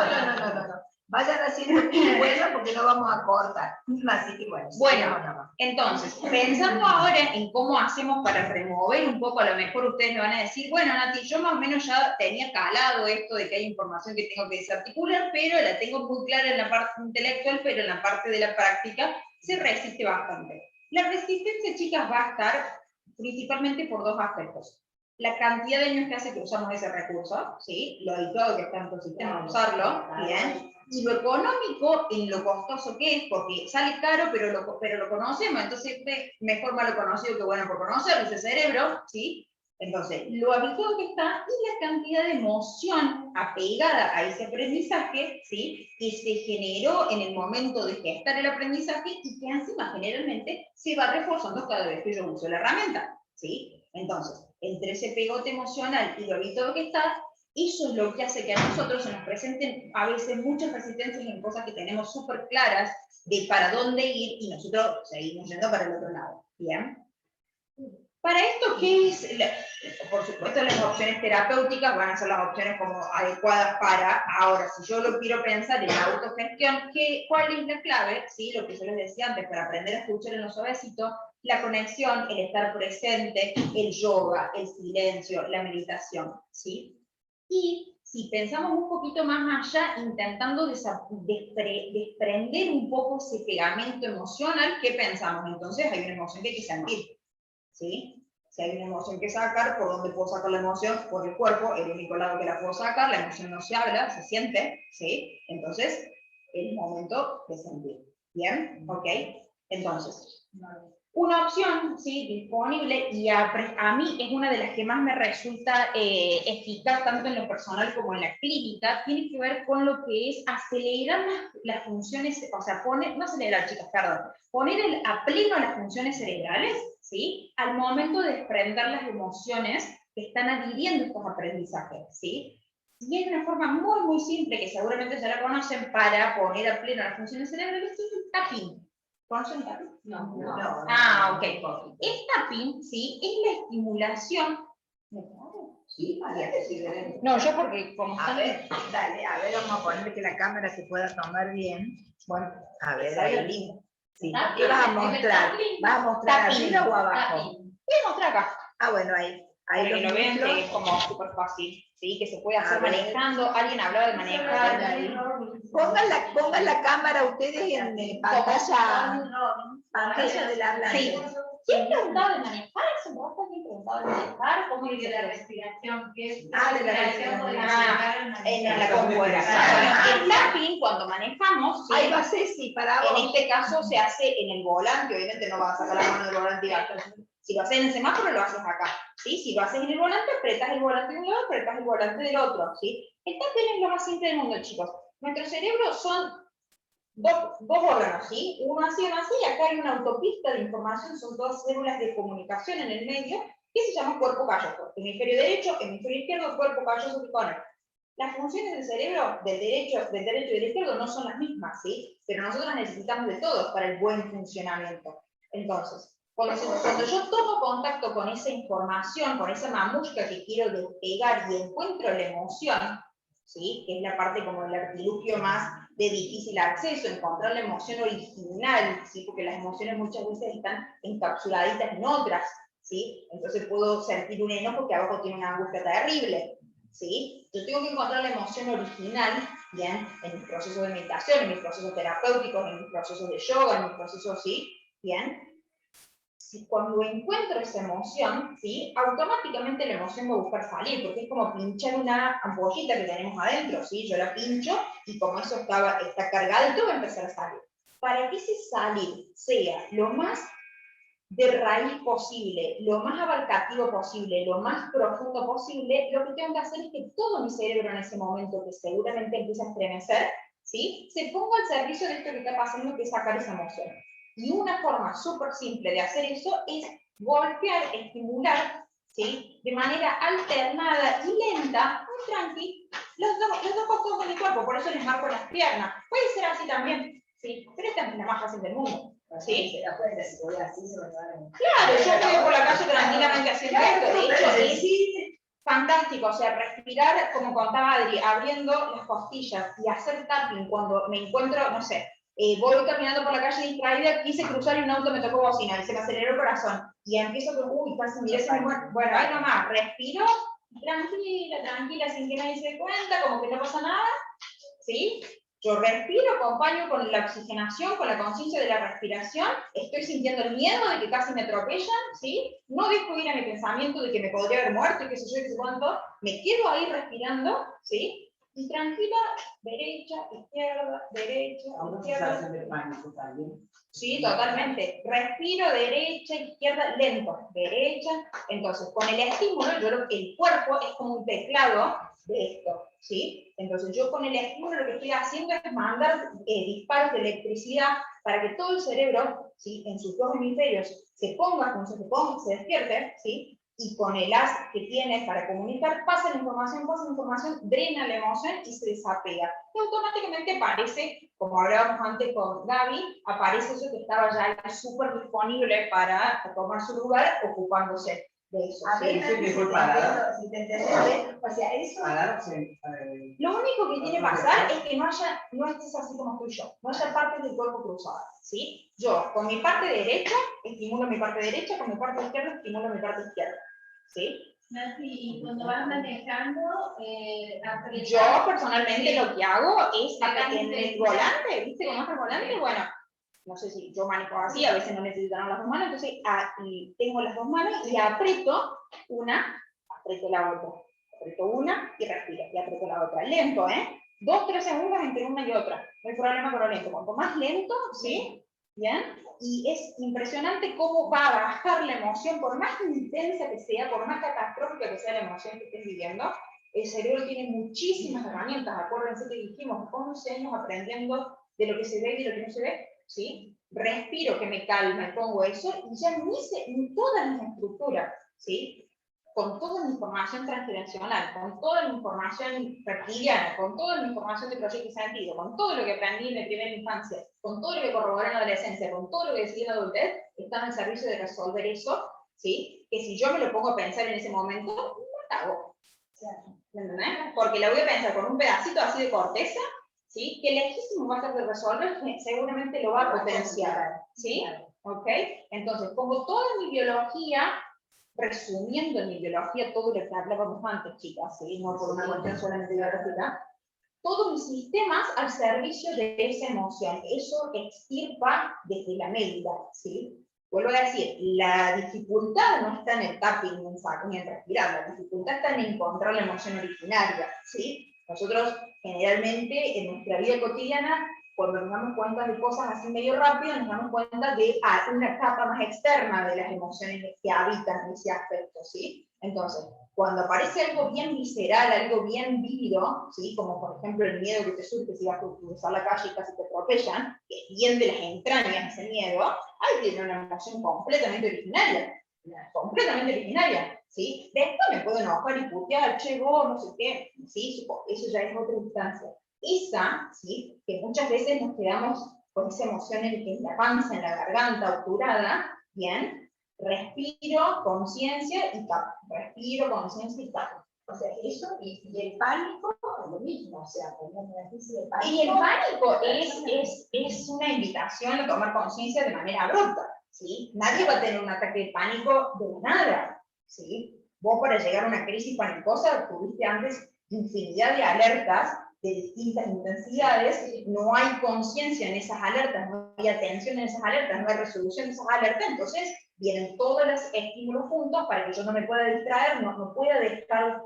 Speaker 2: Vayan haciendo pipí, bueno, porque no vamos a cortar. Así que bueno.
Speaker 1: Bueno, entonces, pensando ahora en cómo hacemos para remover un poco, a lo mejor ustedes me van a decir, bueno, Nati, yo más o menos ya tenía calado esto de que hay información que tengo que desarticular, pero la tengo muy clara en la parte intelectual, pero en la parte de la práctica se resiste bastante. La resistencia, chicas, va a estar principalmente por 2 aspectos. La cantidad de años que hace que usamos ese recurso, ¿sí? Lo habituado que está en tu sistema usarlo, ¿bien? Y lo económico en lo costoso que es, porque sale caro, pero lo conocemos, entonces mejor malo conocido que bueno por conocer, ese cerebro, ¿sí? Entonces, lo habituado que está y la cantidad de emoción apegada a ese aprendizaje, ¿sí? Que se generó en el momento de gestar el aprendizaje y que encima generalmente se va reforzando cada vez que yo uso la herramienta, ¿sí? Entonces, entre ese pegote emocional y lo habituado que está, eso es lo que hace que a nosotros se nos presenten a veces muchas resistencias en cosas que tenemos súper claras de para dónde ir y nosotros seguimos yendo para el otro lado, ¿bien? Para esto, ¿qué es? Por supuesto, las opciones terapéuticas van a ser las opciones como adecuadas para, ahora, si yo lo quiero pensar en la autogestión, ¿cuál es la clave? ¿Sí? Lo que yo les decía antes, para aprender a escuchar en lo suavecito, la conexión, el estar presente, el yoga, el silencio, la meditación, ¿sí? Y si pensamos un poquito más allá, intentando desprender un poco ese pegamento emocional, ¿qué pensamos? Entonces hay una emoción que hay que sentir, ¿sí? Si hay una emoción que sacar, ¿por dónde puedo sacar la emoción? Por el cuerpo, el único lado que la puedo sacar, la emoción no se habla, se siente, ¿sí? Entonces, el momento de sentir. ¿Bien? ¿Ok? Entonces, una opción, ¿sí? Disponible, y a mí es una de las que más me resulta eficaz, tanto en lo personal como en la clínica, tiene que ver con lo que es acelerar las funciones, o sea, no acelerar, chicas, perdón, poner a pleno las funciones cerebrales, ¿sí? Al momento de desprender las emociones que están adhiriendo estos aprendizajes, ¿sí? Y hay una forma muy, muy simple, que seguramente ya la conocen, para poner a pleno las funciones cerebrales, que es el tapping. ¿Conocen el tapping?
Speaker 2: No.
Speaker 1: Ah, ok. El tapping, ¿sí? Es la estimulación.
Speaker 2: Sí, María, que sí, veremos.
Speaker 1: No, yo porque como
Speaker 2: A ver, dale, a ver, vamos a ponerle que la cámara se pueda tomar bien.
Speaker 1: Bueno,
Speaker 2: A ver,
Speaker 1: salió
Speaker 2: ahí.
Speaker 1: lindo.
Speaker 2: Sí.
Speaker 3: Tapping,
Speaker 2: ¿Qué vas a mostrar? ¿Vas a mostrar
Speaker 1: Tapping.
Speaker 2: arriba o abajo?
Speaker 1: Voy a mostrar acá,
Speaker 2: Ah, bueno, ahí.
Speaker 1: para
Speaker 2: Ahí
Speaker 1: que lo vean, que es
Speaker 2: muestro.
Speaker 1: como súper fácil, ¿sí? Que se puede hacer
Speaker 2: A ver.
Speaker 1: manejando. Alguien hablaba de manejar.
Speaker 2: Pongan la cámara ustedes en pantalla del hablante.
Speaker 1: Sí. ¿Quién preguntaba de manejar? Se me va a alguien preguntado de manejar. ¿Cómo
Speaker 5: Y de la
Speaker 1: dice?
Speaker 5: respiración, que es
Speaker 2: De la respiración.
Speaker 1: En la compuerta. El tapping, cuando manejamos, ¿sí?
Speaker 2: Ahí va Ceci, para vos.
Speaker 1: En este caso se hace en el volante, obviamente no vas a sacar la mano del volante y vas a... Si lo haces en el semáforo, lo haces acá, ¿sí? Si lo haces en el volante, apretas el volante de un lado, apretas el volante del otro, ¿sí? El tapping es lo más simple del mundo, chicos. Nuestro cerebro son dos órganos, ¿sí? Uno así, y acá hay una autopista de información, son dos células de comunicación en el medio, que se llama cuerpo calloso. Hemisferio derecho, hemisferio izquierdo, cuerpo calloso que conecta. Las funciones del cerebro, del derecho y del izquierdo, no son las mismas, ¿sí? Pero nosotros necesitamos de todos para el buen funcionamiento. Entonces, cuando yo tomo contacto con esa información, con esa mamushka que quiero despegar y encuentro la emoción, ¿sí? Que es la parte como el artilugio más de difícil acceso, encontrar la emoción original, ¿sí? Porque las emociones muchas veces están encapsuladitas en otras, ¿sí? Entonces puedo sentir un enojo que abajo tiene una angustia terrible, ¿sí? Yo tengo que encontrar la emoción original, ¿bien? En mis procesos de meditación, en mis procesos terapéuticos, en mis procesos de yoga, en mis procesos, ¿sí? ¿Bien? Si cuando encuentro esa emoción, ¿sí? Automáticamente la emoción va a buscar salir, porque es como pinchar una ampollita que tenemos adentro, ¿sí? Yo la pincho y como eso está cargadito, va a empezar a salir. Para que ese salir sea lo más de raíz posible, lo más abarcativo posible, lo más profundo posible, lo que tengo que hacer es que todo mi cerebro en ese momento, que seguramente empieza a estremecer, ¿sí? Se ponga al servicio de esto que está pasando, que es sacar esa emoción. Y una forma súper simple de hacer eso es golpear, estimular, ¿sí? De manera alternada y lenta, muy tranqui, los dos costados del cuerpo, por eso les marco las piernas. Puede ser así también, ¿sí? Pero esta es la más fácil del mundo. ¿Sí?
Speaker 2: Claro,
Speaker 1: yo voy por la calle tranquilamente haciendo esto. De hecho, es fantástico, o sea, respirar, como contaba Adri, abriendo las costillas y hacer tapping cuando me encuentro, no sé, voy caminando por la calle distraída, quise cruzar y un auto me tocó bocina y se me aceleró el corazón. Y empiezo con, uy, casi miré ese momento. Bueno, ahí nomás, respiro, tranquila, sin que nadie se dé cuenta, como que no pasa nada, ¿sí? Yo respiro, acompaño con la oxigenación, con la conciencia de la respiración, estoy sintiendo el miedo de que casi me atropellan, ¿sí? No dejo ir a mi pensamiento de que me podría haber muerto y qué sé yo, qué sé cuánto, me quedo ahí respirando, ¿sí? Y tranquila, derecha, izquierda,
Speaker 2: pánico también.
Speaker 1: Sí, totalmente. Respiro, derecha, izquierda, lento, derecha. Entonces, con el estímulo, el cuerpo es como un teclado de esto, ¿sí? Entonces, yo con el estímulo lo que estoy haciendo es mandar disparos de electricidad para que todo el cerebro, ¿sí? En sus dos hemisferios se ponga, se despierte, ¿sí? Y con el haz que tiene para comunicar, pasa la información, drena la emoción y se desapega. Y automáticamente aparece, como hablábamos antes con Gaby, aparece eso que estaba ya súper disponible para tomar su lugar, ocupándose de eso.
Speaker 2: A
Speaker 1: ¿sí?
Speaker 2: ver,
Speaker 4: Sí, que fue
Speaker 2: si
Speaker 4: parada.
Speaker 2: si te entendés, o sea, eso...
Speaker 1: Lo único que tiene que pasar es que no estés así como estoy yo, no haya partes del cuerpo cruzadas, ¿sí? Yo, con mi parte derecha, estimulo mi parte derecha, con mi parte izquierda, estimulo mi parte izquierda, ¿sí?
Speaker 3: Nancy, y cuando vas manejando, apretar-
Speaker 1: Yo personalmente lo que hago es
Speaker 3: Acá
Speaker 1: en el volante, ¿viste cómo es el volante? Bueno, no sé si yo manejo así, a veces no necesito tener las dos manos, entonces tengo las dos manos y aprieto una, aprieto la otra, aprieto una y respiro, y aprieto la otra. Lento, ¿eh? 2-3 segundos entre una y otra, no hay problema con lo lento. Cuanto más lento, ¿sí? ¿Bien? Y es impresionante cómo va a bajar la emoción, por más intensa que sea, por más catastrófica que sea la emoción que estés viviendo, el cerebro tiene muchísimas herramientas. Acuérdense que dijimos 11 años aprendiendo de lo que se ve y de lo que no se ve, ¿sí? Respiro, que me calma, pongo eso, y ya en todas mis estructuras, ¿sí? Con toda mi información transgeneracional, con toda mi información reptiliana, con toda mi información de proyecto y sentido, con todo lo que aprendí en mi primera infancia, con todo lo que corroboré en la adolescencia, con todo lo que decidí en la adultez, estaba en servicio de resolver eso, ¿sí? Que si yo me lo pongo a pensar en ese momento, no lo hago. ¿Entendés? Porque lo voy a pensar con un pedacito así de corteza, ¿sí? Que lejísimo va a ser de resolver, seguramente lo va a potenciar, ¿sí? ¿Ok? Entonces, pongo toda mi biología, resumiendo en mi biología todo lo que hablábamos antes, chicas, ¿sí? No por una cuestión solamente biológica, todos mis sistemas al servicio de esa emoción. Eso extirpa desde la médula, ¿sí? Vuelvo a decir, la dificultad no está en el tapping ni en respirar, la dificultad está en encontrar la emoción originaria, ¿sí? Nosotros generalmente en nuestra vida cotidiana, cuando nos damos cuenta de cosas así medio rápido, nos damos cuenta de una capa más externa de las emociones que habitan ese aspecto, ¿sí? Entonces, cuando aparece algo bien visceral, algo bien vívido, ¿sí? Como por ejemplo el miedo que te surge si vas a cruzar la calle y casi te atropellan, que es bien de las entrañas ese miedo, ahí tiene una emoción completamente originaria, ¿sí? Después me puedo enojar y putear, che, vos, no sé qué, ¿sí? Eso ya es otra instancia. Esa, ¿sí? Que muchas veces nos quedamos con esa emoción en la panza, en la garganta, obturada, ¿bien? Respiro, conciencia y tapo. Respiro, conciencia y tapo.
Speaker 2: O sea, eso y el pánico es lo mismo, o sea, como una especie de pánico.
Speaker 1: Y el pánico es una invitación a tomar conciencia de manera abrupta, ¿sí? Nadie va a tener un ataque de pánico de nada, ¿sí? Vos para llegar a una crisis panicosa tuviste antes infinidad de alertas de distintas intensidades, no hay conciencia en esas alertas, no hay atención en esas alertas, no hay resolución en esas alertas, entonces vienen todos los estímulos juntos para que yo no me pueda distraer, no pueda dejar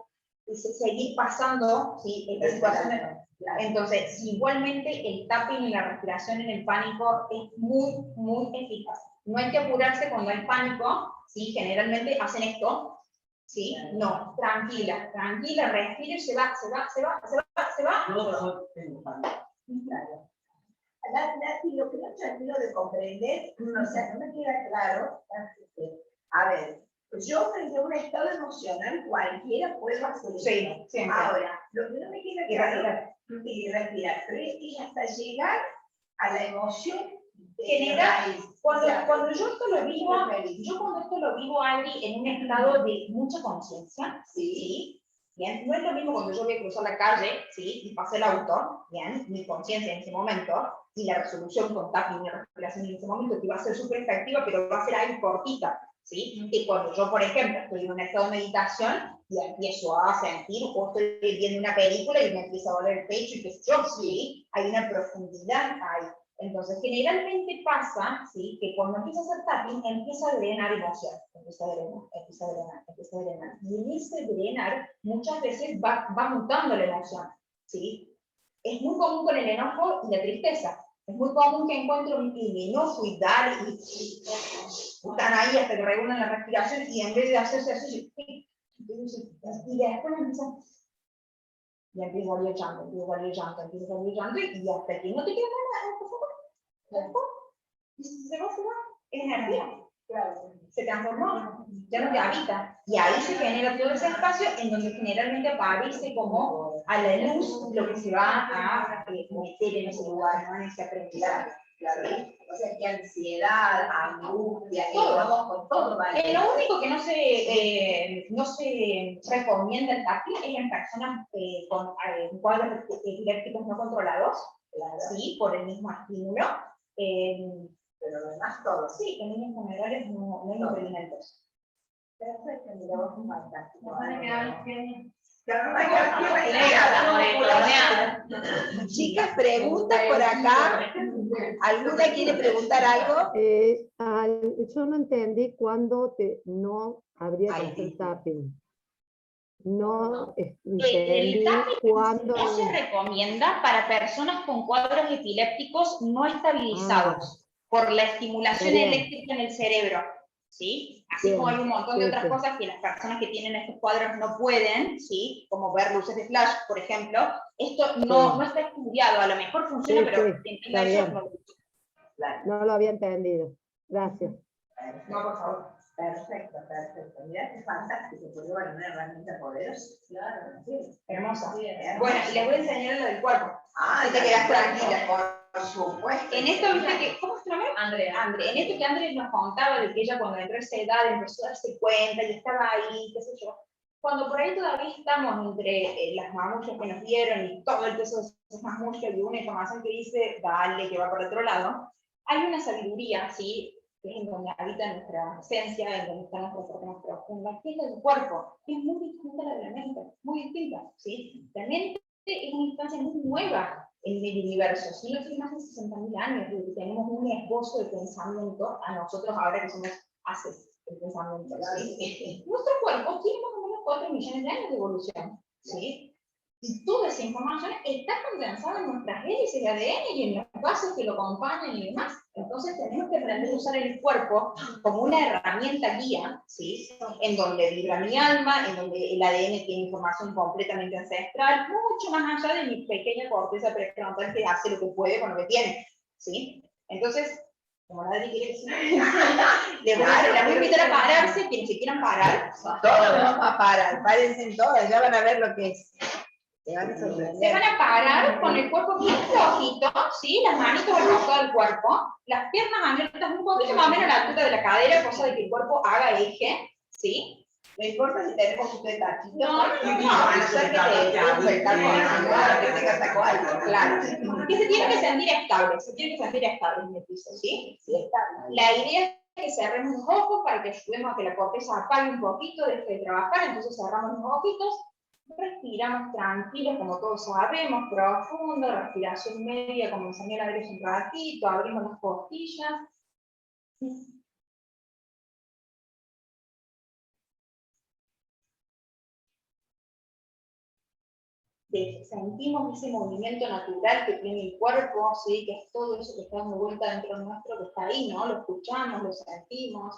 Speaker 1: seguir pasando, ¿sí? Esta situación. Entonces, igualmente el tapping y la respiración en el pánico es muy, muy eficaz. No hay que apurarse cuando hay pánico, ¿sí? Generalmente hacen esto, ¿sí? No, tranquila, respira y se va.
Speaker 4: Yo tengo pánico.
Speaker 2: Claro. Nati, lo que no termino de comprender, o sea, no me queda claro, a ver, yo desde un estado emocional cualquiera puedo hacer eso.
Speaker 1: Sí, siempre.
Speaker 2: Ahora, lo que no me queda claro es respirar, pero es que hasta llegar a la emoción
Speaker 1: general. Cuando yo esto lo vivo, Adri, en un estado de mucha conciencia, ¿sí? Bien, no es lo mismo cuando yo voy a cruzar la calle, ¿sí? Y pasé el auto, bien, mi conciencia en ese momento, y la resolución con tapping y respiración en ese momento, que va a ser súper efectiva, pero va a ser ahí cortita, ¿sí? Y cuando yo, por ejemplo, estoy en un estado de meditación y empiezo a sentir, o estoy viendo una película y me empieza a doler el pecho y qué sé yo, ¿sí? Hay una profundidad ahí. Entonces, generalmente pasa, ¿sí? Que cuando empieza a hacer tapping, empieza a drenar emoción, empieza a drenar. Y en ese drenar, muchas veces va mutando la emoción, ¿sí? Es muy común con el enojo y la tristeza. Es muy común que encuentro el enojo y dar y están ahí hasta que regulan la respiración y en vez de hacerse así, y después empiezan. Y empieza a salir llanto, y hasta que no te queda nada, y se va, es energía. Claro, se transformó, ya no te habita. Y ahí se genera todo ese espacio en donde generalmente aparece como a la luz lo que se va a meter en ese lugar, ¿no? En ese aprendizaje.
Speaker 2: Claro, o sea, que ansiedad, angustia, vamos con todo, ¿vale?
Speaker 1: Lo único que no se recomienda el táctil es en personas con cuadros epilépticos no controlados, ¿sí? Por el mismo estímulo.
Speaker 2: Pero además todo.
Speaker 1: Sí, en líneas generales no hay impedimentos.
Speaker 2: Perfecto, mira, vos un fantástico. Chicas, preguntas por acá. ¿Alguna quiere preguntar algo?
Speaker 10: Yo no entendí cuándo no habría que hacer tapping. No entendí cuándo.
Speaker 1: No se recomienda para personas con cuadros epilépticos no estabilizados por la estimulación eléctrica en el cerebro. ¿Sí? Así como hay un montón de otras cosas que las personas que tienen estos cuadros no pueden, ¿sí? Como ver luces de flash, por ejemplo. Esto no está estudiado, a lo mejor funciona, pero
Speaker 10: está bien. No lo había entendido. Gracias.
Speaker 1: No, por favor.
Speaker 2: Perfecto, perfecto. Mirá qué fantástico, porque bueno, una herramienta poderosa. Claro, sí.
Speaker 1: Hermosa. Bueno, y les voy a enseñar lo del cuerpo.
Speaker 2: Te quedas tranquila, por supuesto.
Speaker 1: En esto, viste que, ¿cómo es tu nombre?
Speaker 3: Andrea.
Speaker 1: En esto que Andrés nos contaba de que ella cuando entró a esa edad empezó a darse cuenta y estaba ahí, qué sé yo. Cuando por ahí todavía estamos entre las mamullas que nos dieron y todo el peso de esas mamullas y una información que dice, dale, que va por otro lado, hay una sabiduría, ¿sí? Que es en donde habita nuestra esencia, en donde está nuestra parte más profunda, que es la del cuerpo, que es muy distinta a la de la mente, muy distinta, ¿sí? La mente es una instancia muy nueva en el universo, ¿sí? No tiene más de 60.000 años, desde que tenemos un esbozo de pensamiento, a nosotros ahora que somos haces el pensamiento, ¿sí? Nuestro cuerpo tiene más o menos 4 millones de años de evolución, ¿sí? Y toda esa información está condensada en nuestras hélices de ADN y en los vasos que lo acompañan y demás. Entonces tenemos que aprender a usar el cuerpo como una herramienta guía, ¿sí? En donde vibra mi alma, en donde el ADN tiene información completamente ancestral, mucho más allá de mi pequeña corteza prefrontal que hace lo que puede con lo que tiene, ¿sí? Entonces, como nadie quiere decir, les voy a invitar a pararse, quienes se quieran parar.
Speaker 2: Todos vamos a parar, párense todas, ya van a ver lo que es. Se
Speaker 1: van a parar con el cuerpo bien flojito, ¿sí? Las manitos al costado del cuerpo, las piernas abiertas un poquito más o menos a la altura de la cadera, cosa de que el cuerpo haga eje, ¿sí?
Speaker 2: No importa si tenemos usted tachito.
Speaker 1: No, a no ser que te sacó algo, claro. Que se tiene que sentir estable, en el piso, ¿sí? Sí, estable. La idea es que cerremos los ojos para que ayudemos a que la corteza apague un poquito, deje de trabajar, entonces cerramos los ojitos. Respiramos tranquilos, como todos sabemos, profundo, respiración media, como enseñé la derecha un ratito, abrimos las costillas. Sentimos ese movimiento natural que tiene el cuerpo, ¿sí? Que es todo eso que está dando vuelta dentro nuestro, que está ahí, ¿no? Lo escuchamos, lo sentimos.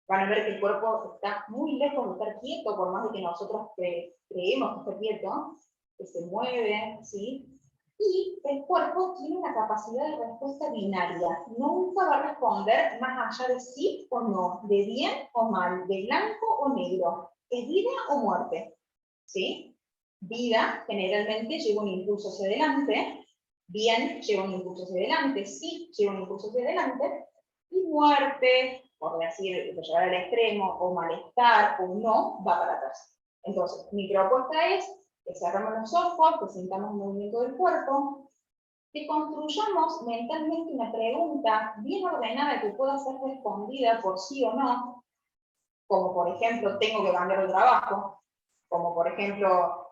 Speaker 1: Van a ver que el cuerpo está muy lejos de estar quieto, por más de que nosotros creemos que está quieto, que se mueve, ¿sí? Y el cuerpo tiene una capacidad de respuesta binaria. Nunca va a responder más allá de sí o no, de bien o mal, de blanco o negro, es vida o muerte, ¿sí? Vida generalmente lleva un impulso hacia adelante, bien lleva un impulso hacia adelante, sí lleva un impulso hacia adelante, y muerte, por decir, por llevar al extremo, o malestar, o no, va para atrás. Entonces, mi propuesta es que cerremos los ojos, que sintamos el movimiento del cuerpo, que construyamos mentalmente una pregunta bien ordenada que pueda ser respondida por sí o no, como por ejemplo, tengo que cambiar de trabajo, como por ejemplo,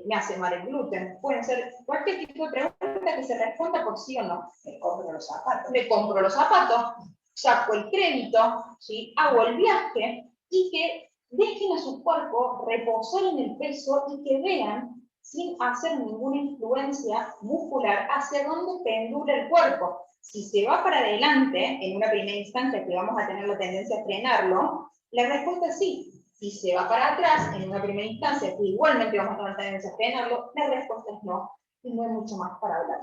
Speaker 1: me hace mal el gluten. Pueden ser cualquier tipo de pregunta que se responda por sí o no.
Speaker 2: Me compro los zapatos.
Speaker 1: Me compro los zapatos, saco el crédito, ¿sí? Hago el viaje, y que dejen a su cuerpo reposar en el peso y que vean, sin hacer ninguna influencia muscular, hacia dónde pendula el cuerpo. Si se va para adelante, en una primera instancia que vamos a tener la tendencia a frenarlo, la respuesta es sí. Si se va para atrás, en una primera instancia, que igualmente vamos a tener la tendencia a frenarlo, la respuesta es no. Y no hay mucho más para hablar.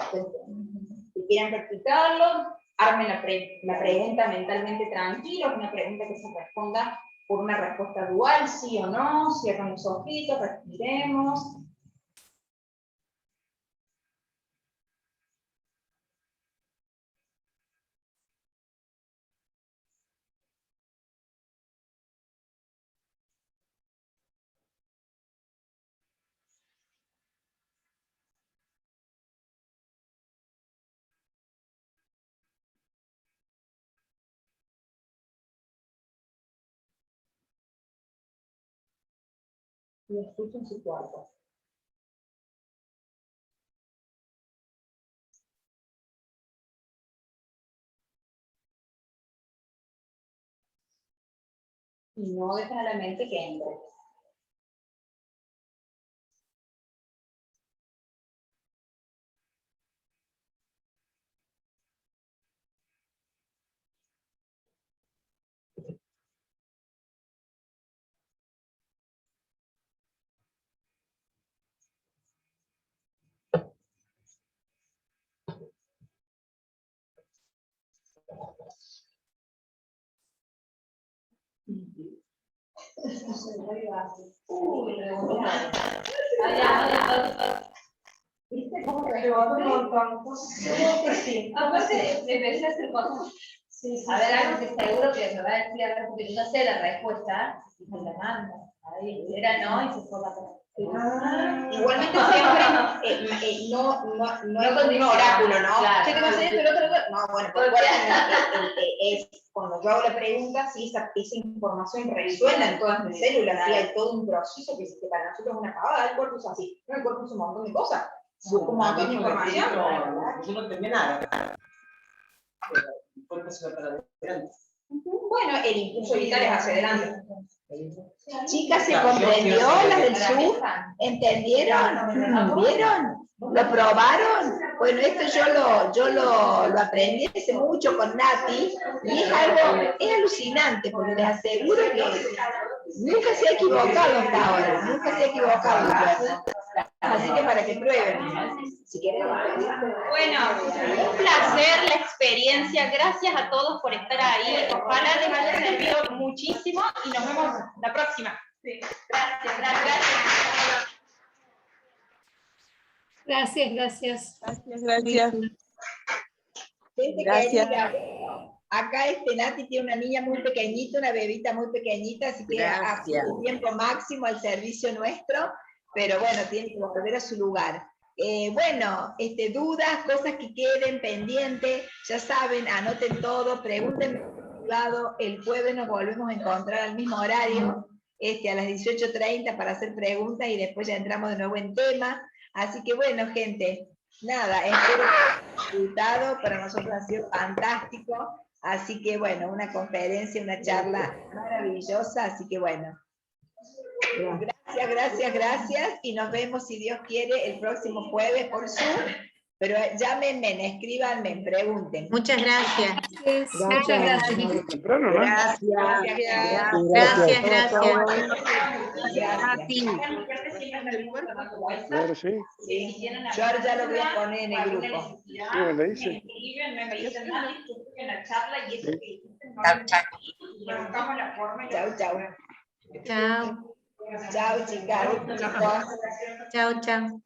Speaker 1: Si quieren practicarlo, armen la pregunta mentalmente tranquilos, una pregunta que se responda por una respuesta dual, sí o no, cierren los ojitos, respiremos.
Speaker 2: y escucho en su cuerpo. Y no dejan a la mente que entre. ¿Viste cómo te ayudó un montón? Sí. Aparte, empecé a hacer cosas. A ver, algo que seguro que me va a decir ahora, porque yo no sé la respuesta, y me la manda. Ahí era no y se fue la cosa.
Speaker 1: Igualmente siempre, no es un oráculo, ¿no?
Speaker 3: Claro.
Speaker 1: ¿Qué te va a hacer esto, el otro? No, bueno, porque es cuando yo hago la pregunta, si esa información resuena en todas mis células, y hay todo un proceso que para nosotros es una pavada, el cuerpo es así, no, el cuerpo es un montón de cosas, busca un montón de información.
Speaker 4: Yo no entendía nada. El cuerpo se va para adelante.
Speaker 1: Bueno, el impulso vital es hacia adelante. Chicas, ¿se comprendió las del sur? ¿Entendieron? ¿Vieron? ¿Lo probaron? Bueno, esto yo lo aprendí hace mucho con Nati y es alucinante porque les aseguro que nunca se ha equivocado hasta ahora, nunca se ha equivocado el cuerpo. Así que para que prueben. Si quieren. Bueno, un placer la experiencia. Gracias a todos por estar ahí. Ojalá les haya servido muchísimo y nos vemos la próxima. Sí. Gracias.
Speaker 8: Gracias.
Speaker 1: Gracias. Acá Nati tiene una niña muy pequeñita, una bebita muy pequeñita, así que a su tiempo máximo al servicio nuestro, pero bueno, tiene que volver a su lugar. Bueno, dudas, cosas que queden pendientes, ya saben, anoten todo, pregúntenme en privado, el jueves nos volvemos a encontrar al mismo horario, a las 18:30 para hacer preguntas y después ya entramos de nuevo en tema. Así que bueno, gente, nada, espero que hayan disfrutado, para nosotros ha sido fantástico, así que bueno, una conferencia, una charla maravillosa, así que bueno. Gracias, y nos vemos, si Dios quiere, el próximo jueves por Zoom, pero llámenme, escríbanme, pregunten.
Speaker 11: Muchas gracias.
Speaker 10: Muchas gracias.
Speaker 12: Temprano, ¿no? Claro, sí.
Speaker 1: Sí. Yo ahora ya lo voy a poner en el grupo.
Speaker 12: Sí, me dice.
Speaker 1: Chao, chicas.
Speaker 11: Chao.